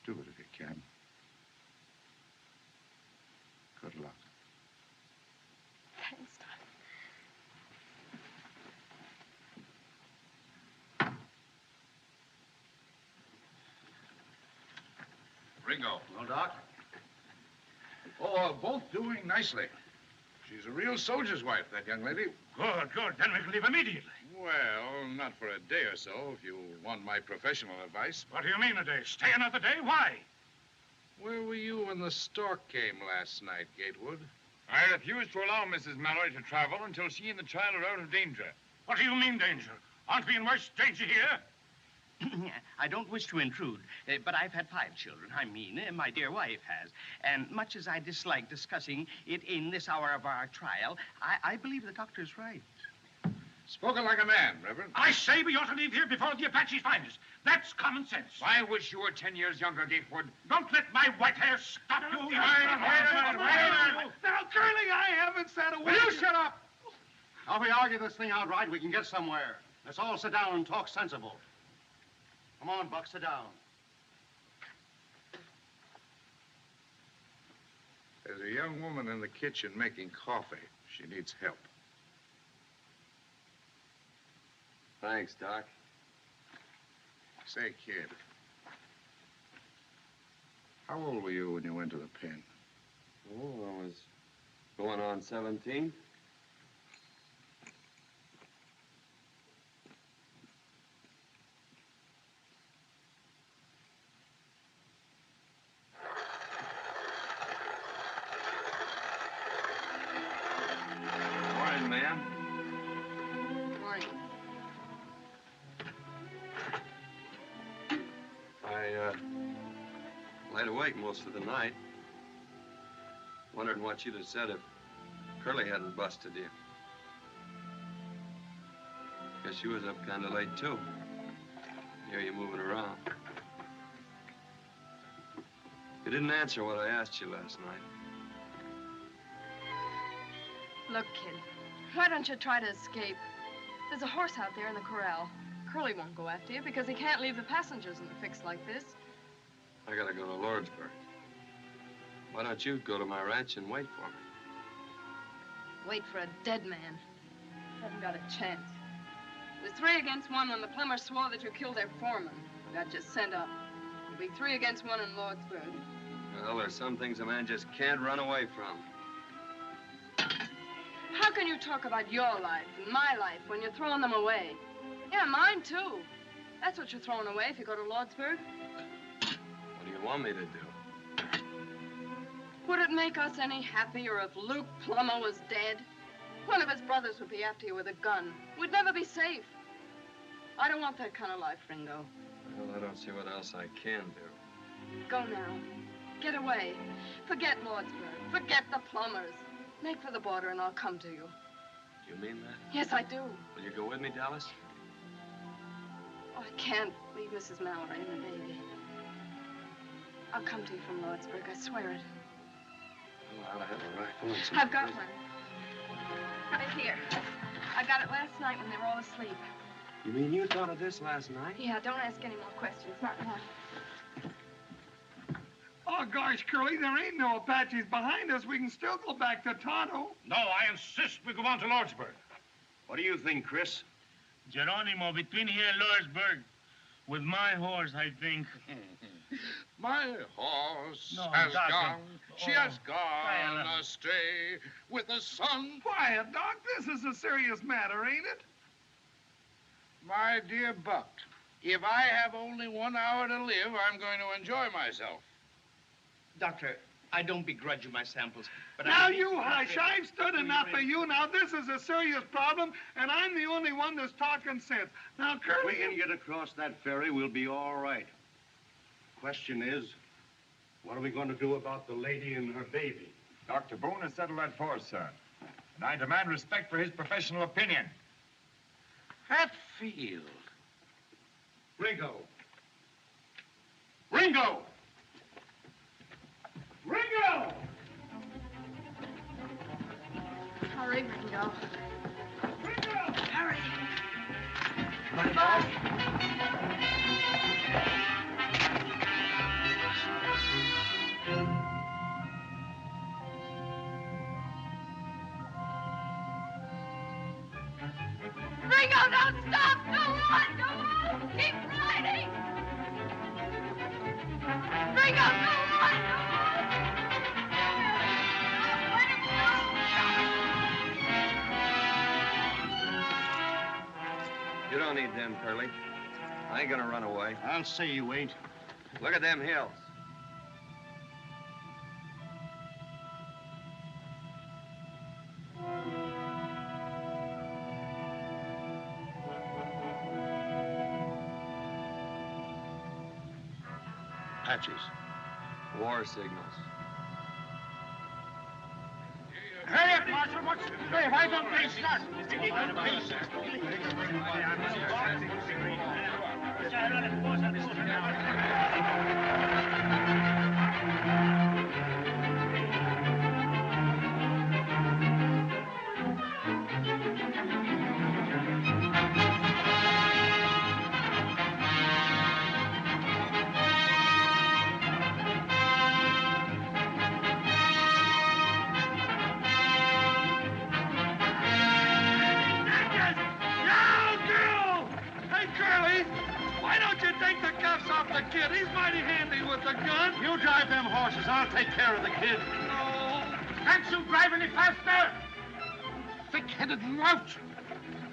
Do it if you can. Good luck. Thanks, Doc. Ringo. No, Doc? Oh, both doing nicely. She's a real soldier's wife, that young lady. Good, good. Then we can leave immediately. Well, not for a day or so, if you want my professional advice. What do you mean a day? Stay another day? Why? Where were you when the stork came last night, Gatewood? I refuse to allow Mrs. Mallory to travel until she and the child are out of danger. What do you mean, danger? Aren't we in worse danger here? I don't wish to intrude, but I've had 5 children. I mean, my dear wife has. And much as I dislike discussing it in this hour of our trial, I believe the doctor's right. Spoken like a man, Reverend. I say we ought to leave here before the Apaches find us. That's common sense. I wish you were 10 years younger, Gatewood. Don't let my white hair stop you. Now, Curly, I haven't said a word. Will you shut up? Now, if we argue this thing outright, we can get somewhere. Let's all sit down and talk sensible. Come on, Buck, sit down. There's a young woman in the kitchen making coffee. She needs help. Thanks, Doc. Say, kid, how old were you when you went to the pen? Oh, I was going on 17. Morning, ma'am. Morning. I laid awake most of the night, wondering what you'd have said if Curly hadn't busted you. Guess you was up kind of late, too. Hear you moving around. You didn't answer what I asked you last night. Look, kid, why don't you try to escape? There's a horse out there in the corral. Curly won't go after you because he can't leave the passengers in a fix like this. I gotta go to Lordsburg. Why don't you go to my ranch and wait for me? Wait for a dead man. Haven't got a chance. It was 3 against 1 when the plumber swore that you killed their foreman. Got you sent up. It'll be 3 against 1 in Lordsburg. Well, there's some things a man just can't run away from. How can you talk about your life and my life when you're throwing them away? Yeah, mine, too. That's what you're throwing away if you go to Lordsburg. What do you want me to do? Would it make us any happier if Luke Plummer was dead? One of his brothers would be after you with a gun. We'd never be safe. I don't want that kind of life, Ringo. Well, I don't see what else I can do. Go now. Get away. Forget Lordsburg. Forget the Plumbers. Make for the border and I'll come to you. Do you mean that? Yes, I do. Will you go with me, Dallas? Oh, I can't leave Mrs. Mallory and the baby. I'll come to you from Lordsburg. I swear it. Well, I ought to have a rifle and some... I've got one. Right here. I got it last night when they were all asleep. You mean you thought of this last night? Yeah, don't ask any more questions. Not now. Oh, gosh, Curly, there ain't no Apaches behind us. We can still go back to Tonto. No, I insist we go on to Lordsburg. What do you think, Chris? Geronimo, between here and Lordsburg, with my horse, I think. My horse No, has Doctor. gone. She Oh, has gone astray with the sun. Quiet, Doc. This is a serious matter, ain't it? My dear Buck, if I have only 1 hour to live, I'm going to enjoy myself. Doctor, I don't begrudge you my samples, but Now, you hush. I've stood enough of you. Now, this is a serious problem, and I'm the only one that's talking sense. Now, If Curly... we can get across that ferry, we'll be all right. Question is, what are we going to do about the lady and her baby? Dr. Boone has settled that for us, sir. And I demand respect for his professional opinion. Hatfield. Ringo! Ringo! Ringo! Hurry, Ringo. Ringo! Hurry. Ringo, don't stop! Go on! Go on! Keep riding! Ringo, go on! Go on! Let him go! You don't need them, Curly. I ain't gonna run away. I'll say you ain't. Look at them hills. Apaches. War signals. Hurry up, Marshal. Why don't they start? Hey, Curly, why don't you take the cuffs off the kid? He's mighty handy with the gun. You drive them horses. I'll take care of the kid. No. Can't you drive any faster? Thick-headed lout.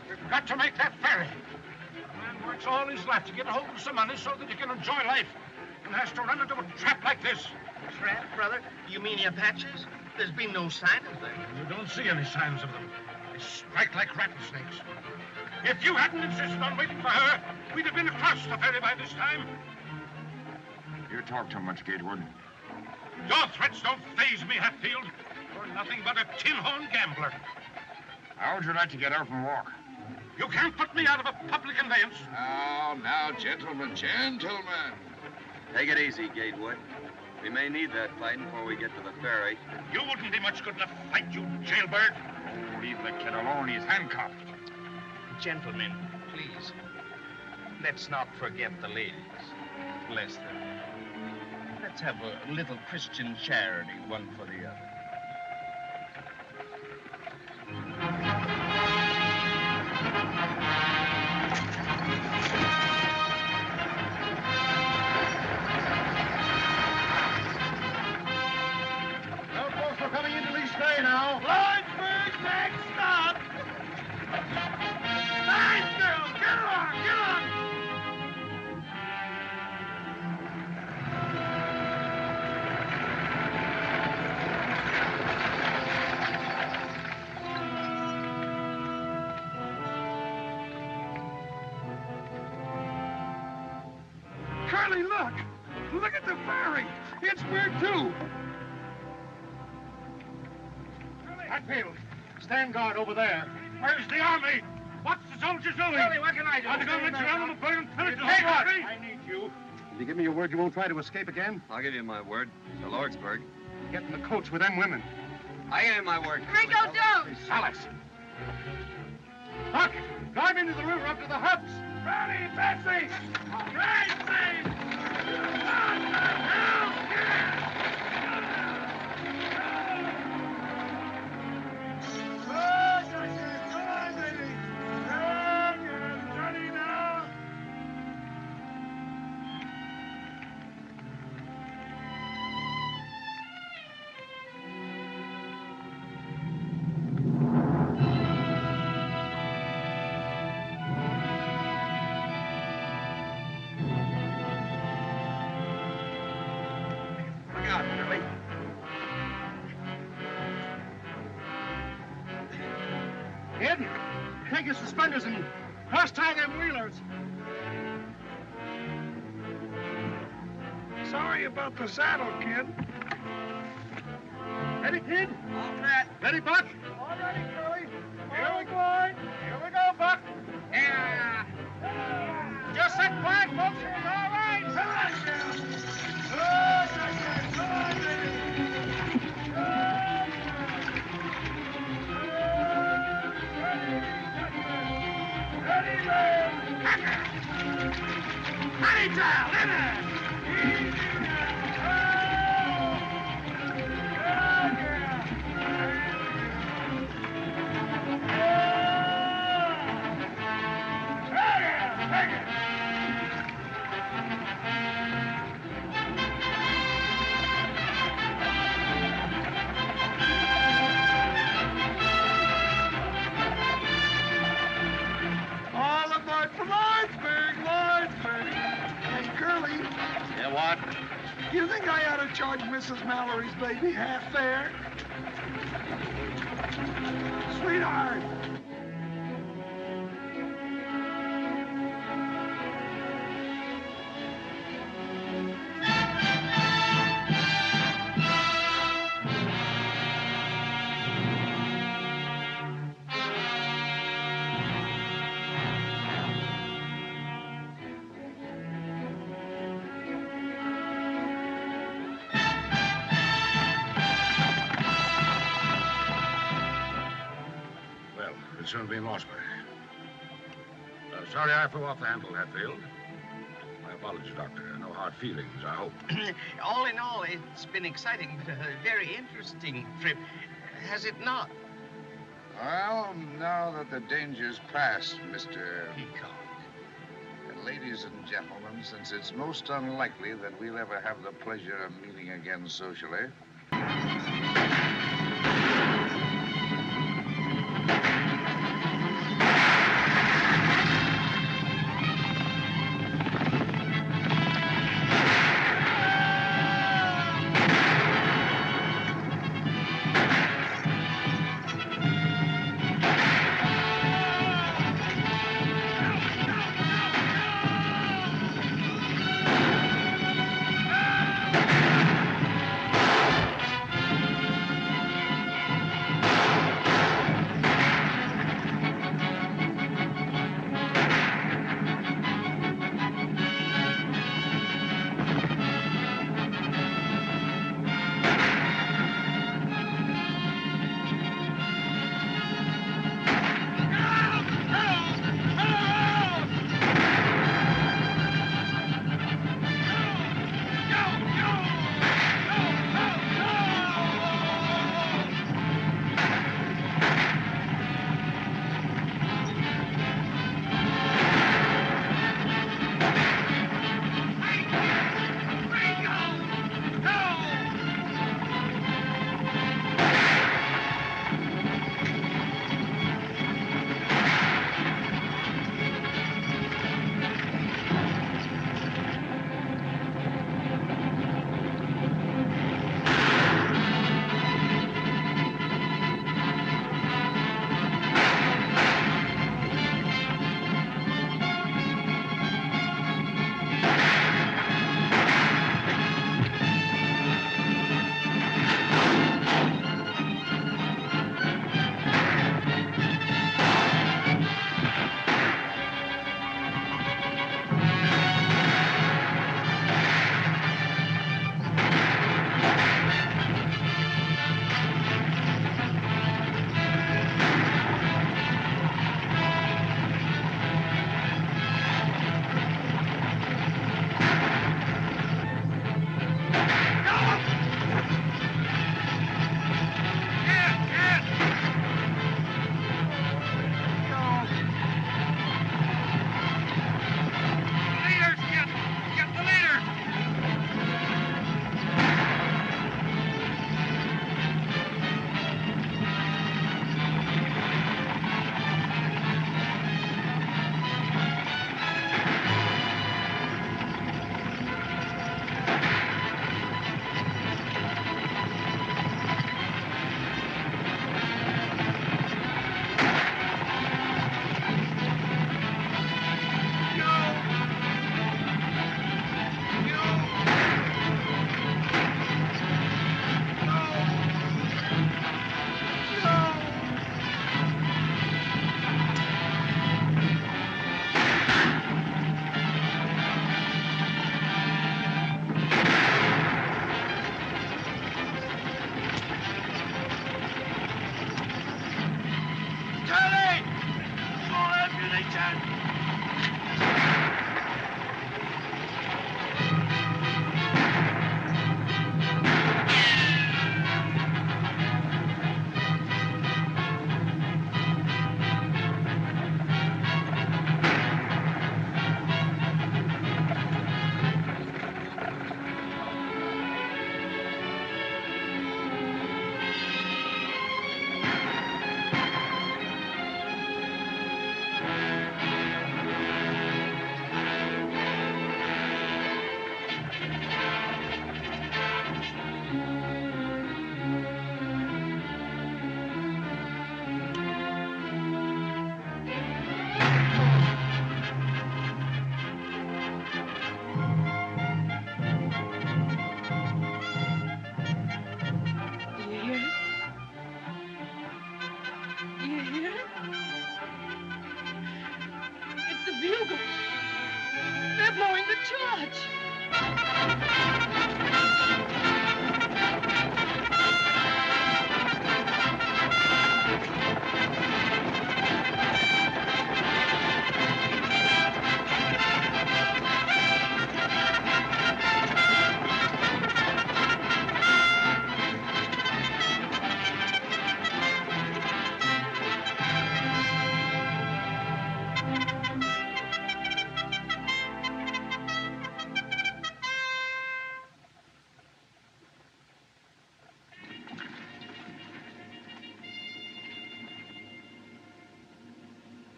We've got to make that ferry. A man works all his life to get a hold of some money so that he can enjoy life, and has to run into a trap like this. Trap, brother? You mean the Apaches? There's been no sign of them. You don't see any signs of them. They strike like rattlesnakes. If you hadn't insisted on waiting for her, we'd have been across the ferry by this time. You talk too much, Gatewood. Your threats don't faze me, Hatfield. You're nothing but a tin-horn gambler. How would you like to get out and walk? You can't put me out of a public conveyance. Now, gentlemen, gentlemen. Take it easy, Gatewood. We may need that fighting before we get to the ferry. You wouldn't be much good in a fight, you jailbird. Oh, leave the kid alone. He's handcuffed. Gentlemen, please, let's not forget the ladies. Bless them. Let's have a little Christian charity, one for the other. Curly, look! Look at the ferry! It's Bird, too! Hatfield, stand guard over there. Where's the army? What's the soldiers doing? Curly, what can I do? I'm going to surround them with burning pillage. Hey, what? I need you. Will you give me your word you won't try to escape again? I'll give you my word. To Lordsburg. Get in the coach with them women. I give you my word. Ringo, don't! Alice. Buck, drive into the river up to the huts. Ronnie, Betsy! Look out, Curly. Kid, take your suspenders and cross-tie them wheelers. Sorry about the saddle, kid. Ready, kid? All right. Ready, Buck? All righty, Curly. Here we go. Here we go, Buck. Yeah. Just sit quiet, folks. It's all right. All aboard for Lordsburg! Hey, Curly, Yeah, what? you think I ought to charge Mrs. Mallory's baby half fare? Sweetheart! Well, we'll soon be in Lordsburg. Sorry I threw off the handle, Hatfield. My apologies, Doctor. No hard feelings, I hope. All in all, it's been exciting, but a very interesting trip. Has it not? Well, now that the danger's past, Mr. Peacock. And ladies and gentlemen, since it's most unlikely that we'll ever have the pleasure of meeting again socially, Richard.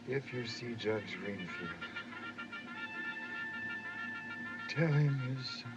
If you see Judge Greenfield, tell him his son.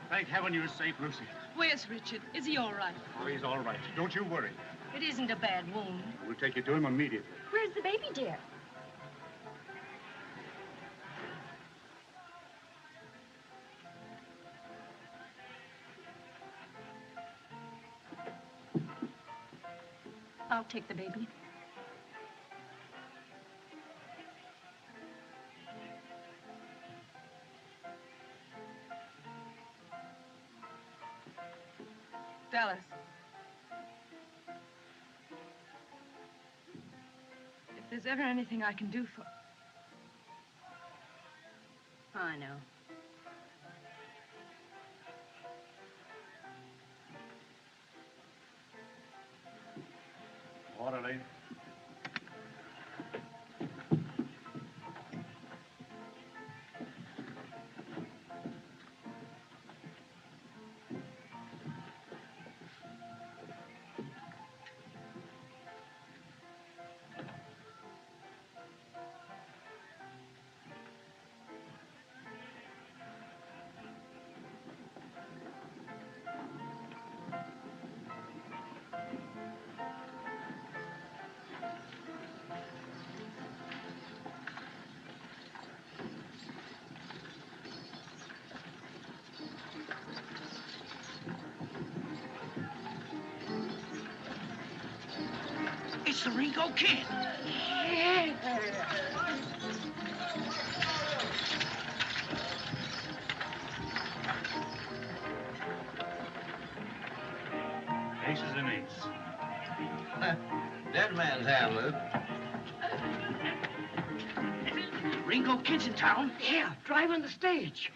Thank heaven you're safe, Lucy. Where's Richard? Is he all right? Oh, he's all right. Don't you worry. It isn't a bad wound. We'll take you to him immediately. Where's the baby, dear? I'll take the baby. Dallas. If there's ever anything I can do for... I know. Orderly. It's the Ringo Kid. Ace is an ace. Dead man's hand, Luke. Ringo Kid's in town. Yeah, driving the stage.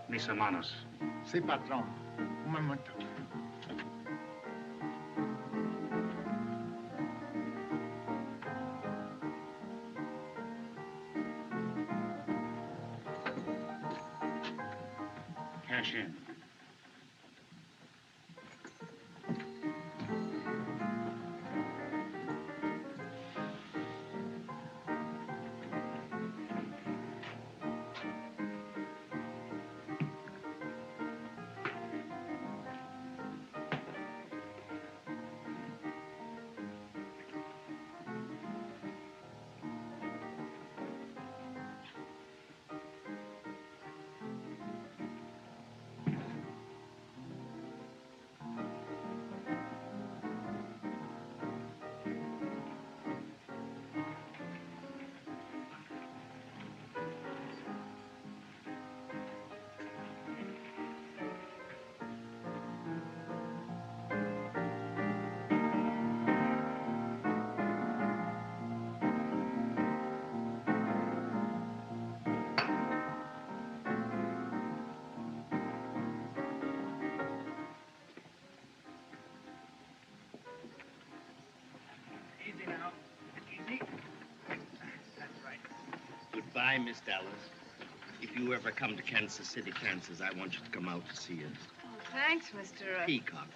Mis hermanos. Sí, patrón. Un momento. time, Miss Dallas. If you ever come to Kansas City, Kansas, I want you to come out to see us. Oh, thanks, Mr. Peacock.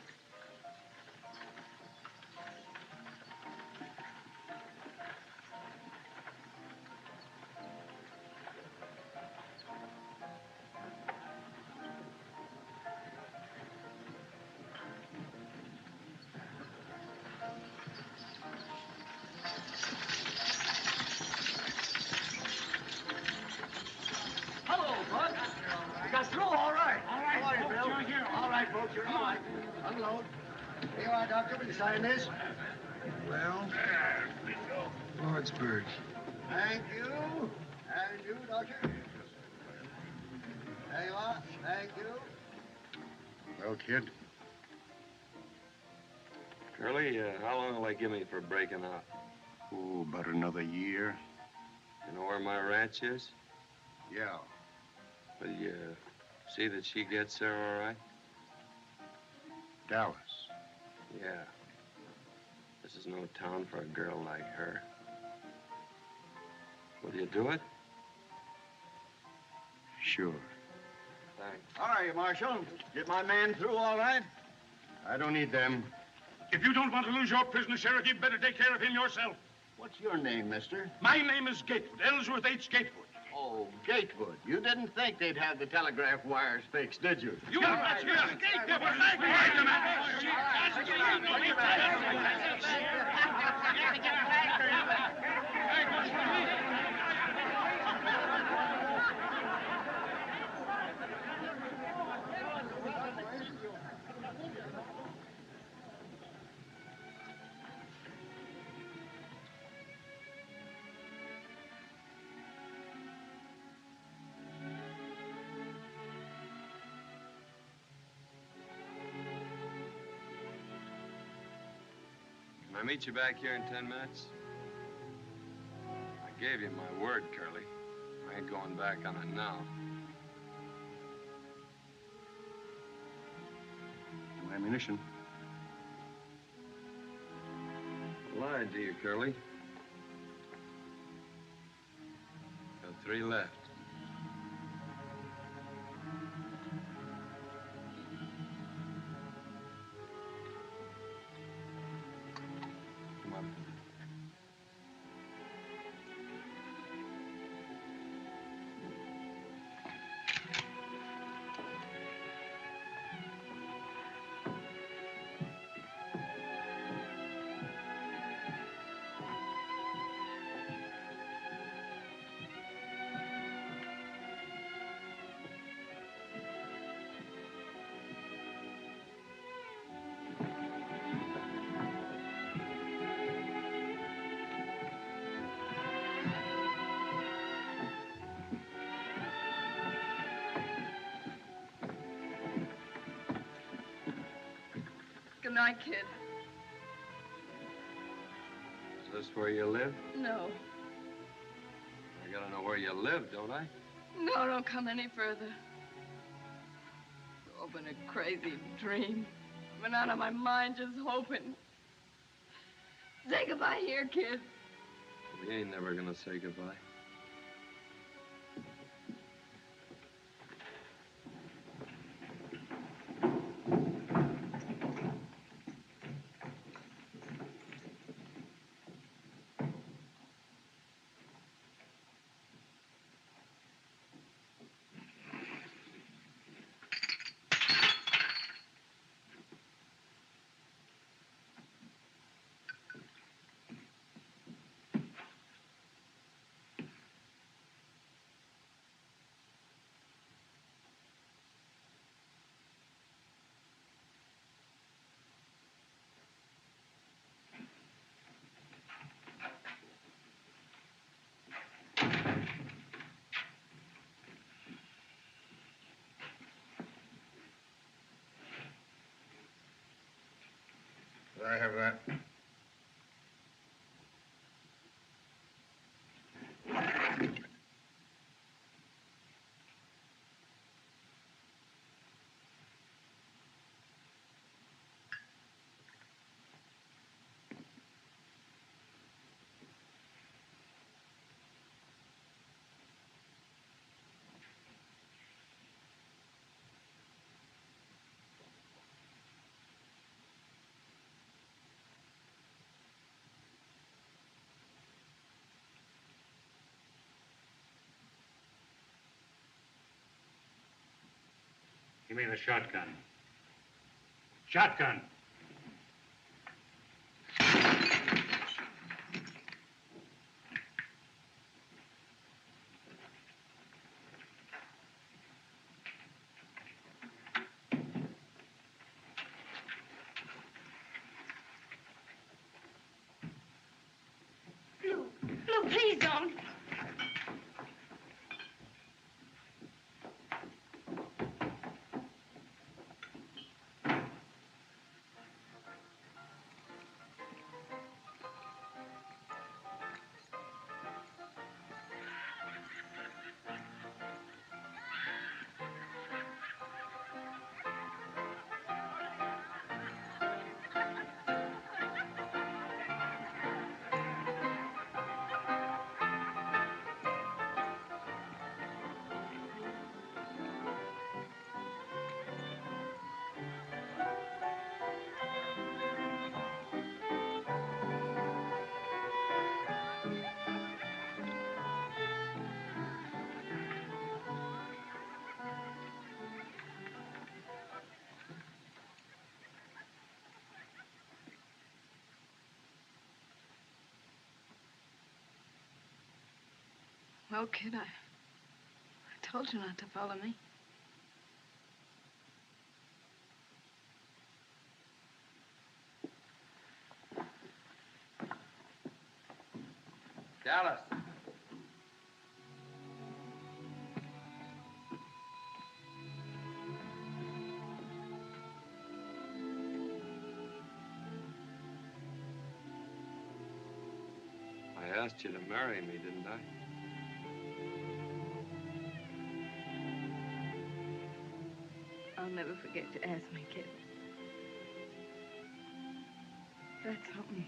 Hello, Bud. You got through all right. How are you, folks, Bill? you're here. All right, folks, you're all right. Unload. Here you are, Doctor. Will you sign this? Well, Lordsburg. Thank you. And you, Doctor. There you are. Thank you. Well, kid, Curly, how long will they give me for breaking out? oh, about another year. You know where my ranch is? Yeah. Will you see that she gets there all right? Dallas. Yeah. This is no town for a girl like her. Will you do it? Sure. Thanks. How are you, Marshal? Get my man through all right? I don't need them. If you don't want to lose your prisoner, Sheriff, you better take care of him yourself. What's your name, mister? My name is Gatewood, Ellsworth H. Gatewood. Oh, Gatewood. You didn't think they'd have the telegraph wires fixed, did you? You that's here. Gatewood, Can I meet you back here in 10 minutes? I gave you my word, Curly. I ain't going back on it now. No ammunition. I lied to you, Curly. Got 3 left. Come on. Good night, kid. Is this where you live? No. I gotta know where you live, don't I? No, don't come any further. It's all been a crazy dream. I've been out of my mind just hoping. Say goodbye here, kid. We ain't never gonna say goodbye. Did I have that? Give me the shotgun. Shotgun. Luke, please don't. Well, kid, I told you not to follow me. Dallas. I asked you to marry me, didn't I? I'll never forget you asked me, kid. That's something.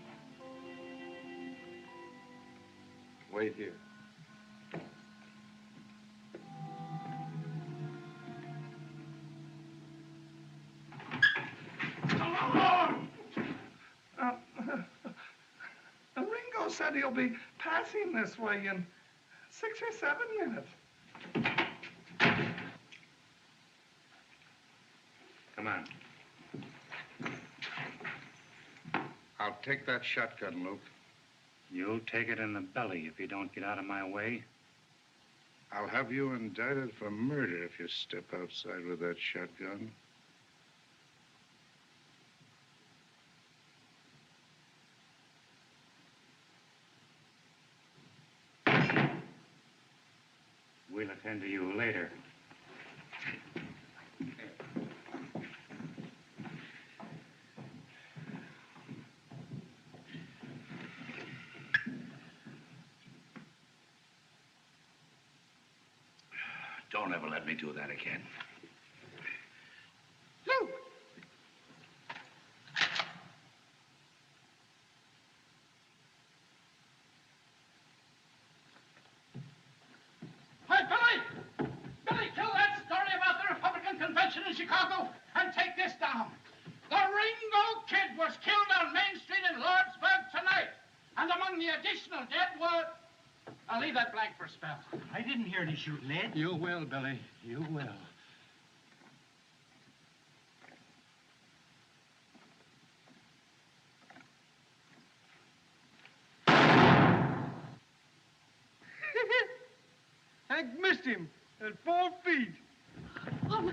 Wait here. Ringo said he'll be passing this way in 6 or 7 minutes. Come on. I'll take that shotgun, Luke. You'll take it in the belly if you don't get out of my way. I'll have you indicted for murder if you step outside with that shotgun. We'll attend to you later. Don't ever let me do that again. Luke! Hey, Billy! Billy, kill that story about the Republican convention in Chicago and take this down. The Ringo Kid was killed on Main Street in Lordsburg tonight. And among the additional dead were... I'll leave that blank for a spell. I didn't hear any shooting, Ed. You will, Billy. You will. Hank missed him at 4 feet. Oh, my...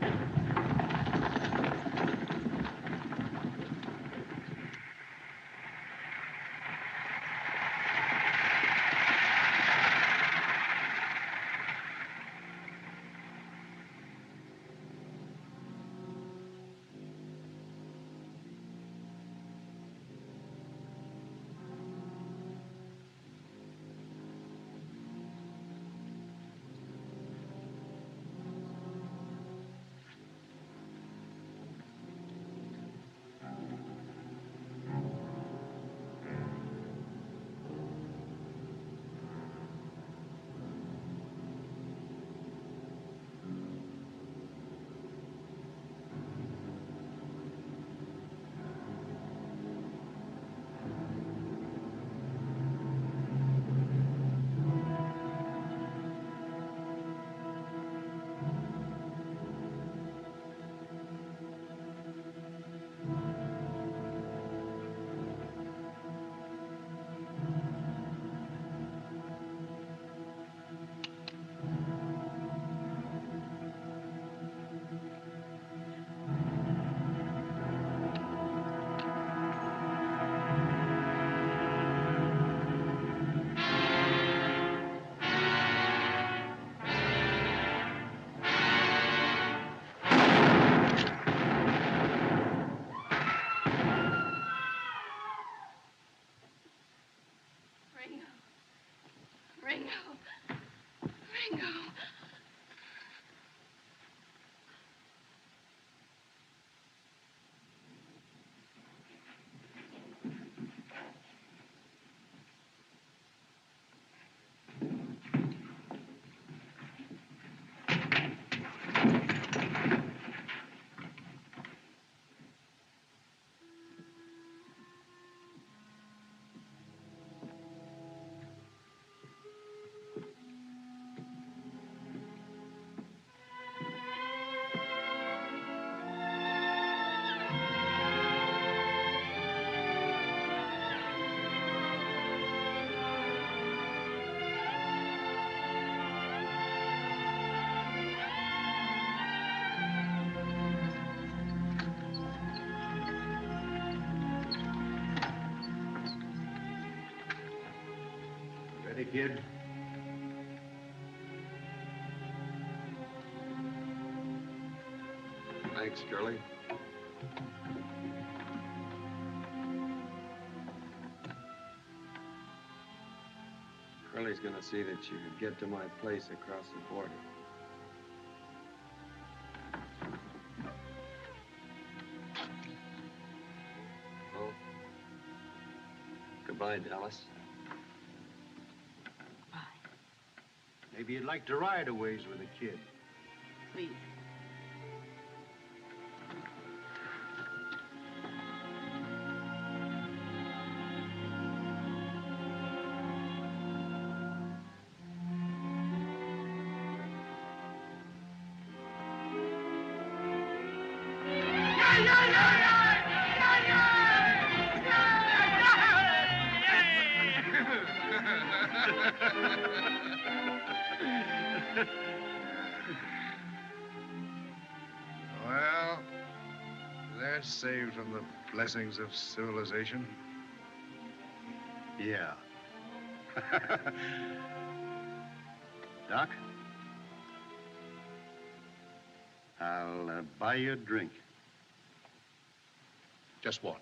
Ringo. Ready, kid? Thanks, Curly. Curly's gonna see that you get to my place across the border. Well, goodbye, Dallas. Maybe you'd like to ride a ways with a kid. Please. Well, they're saved from the blessings of civilization. Yeah. Doc? I'll buy you a drink. Just one.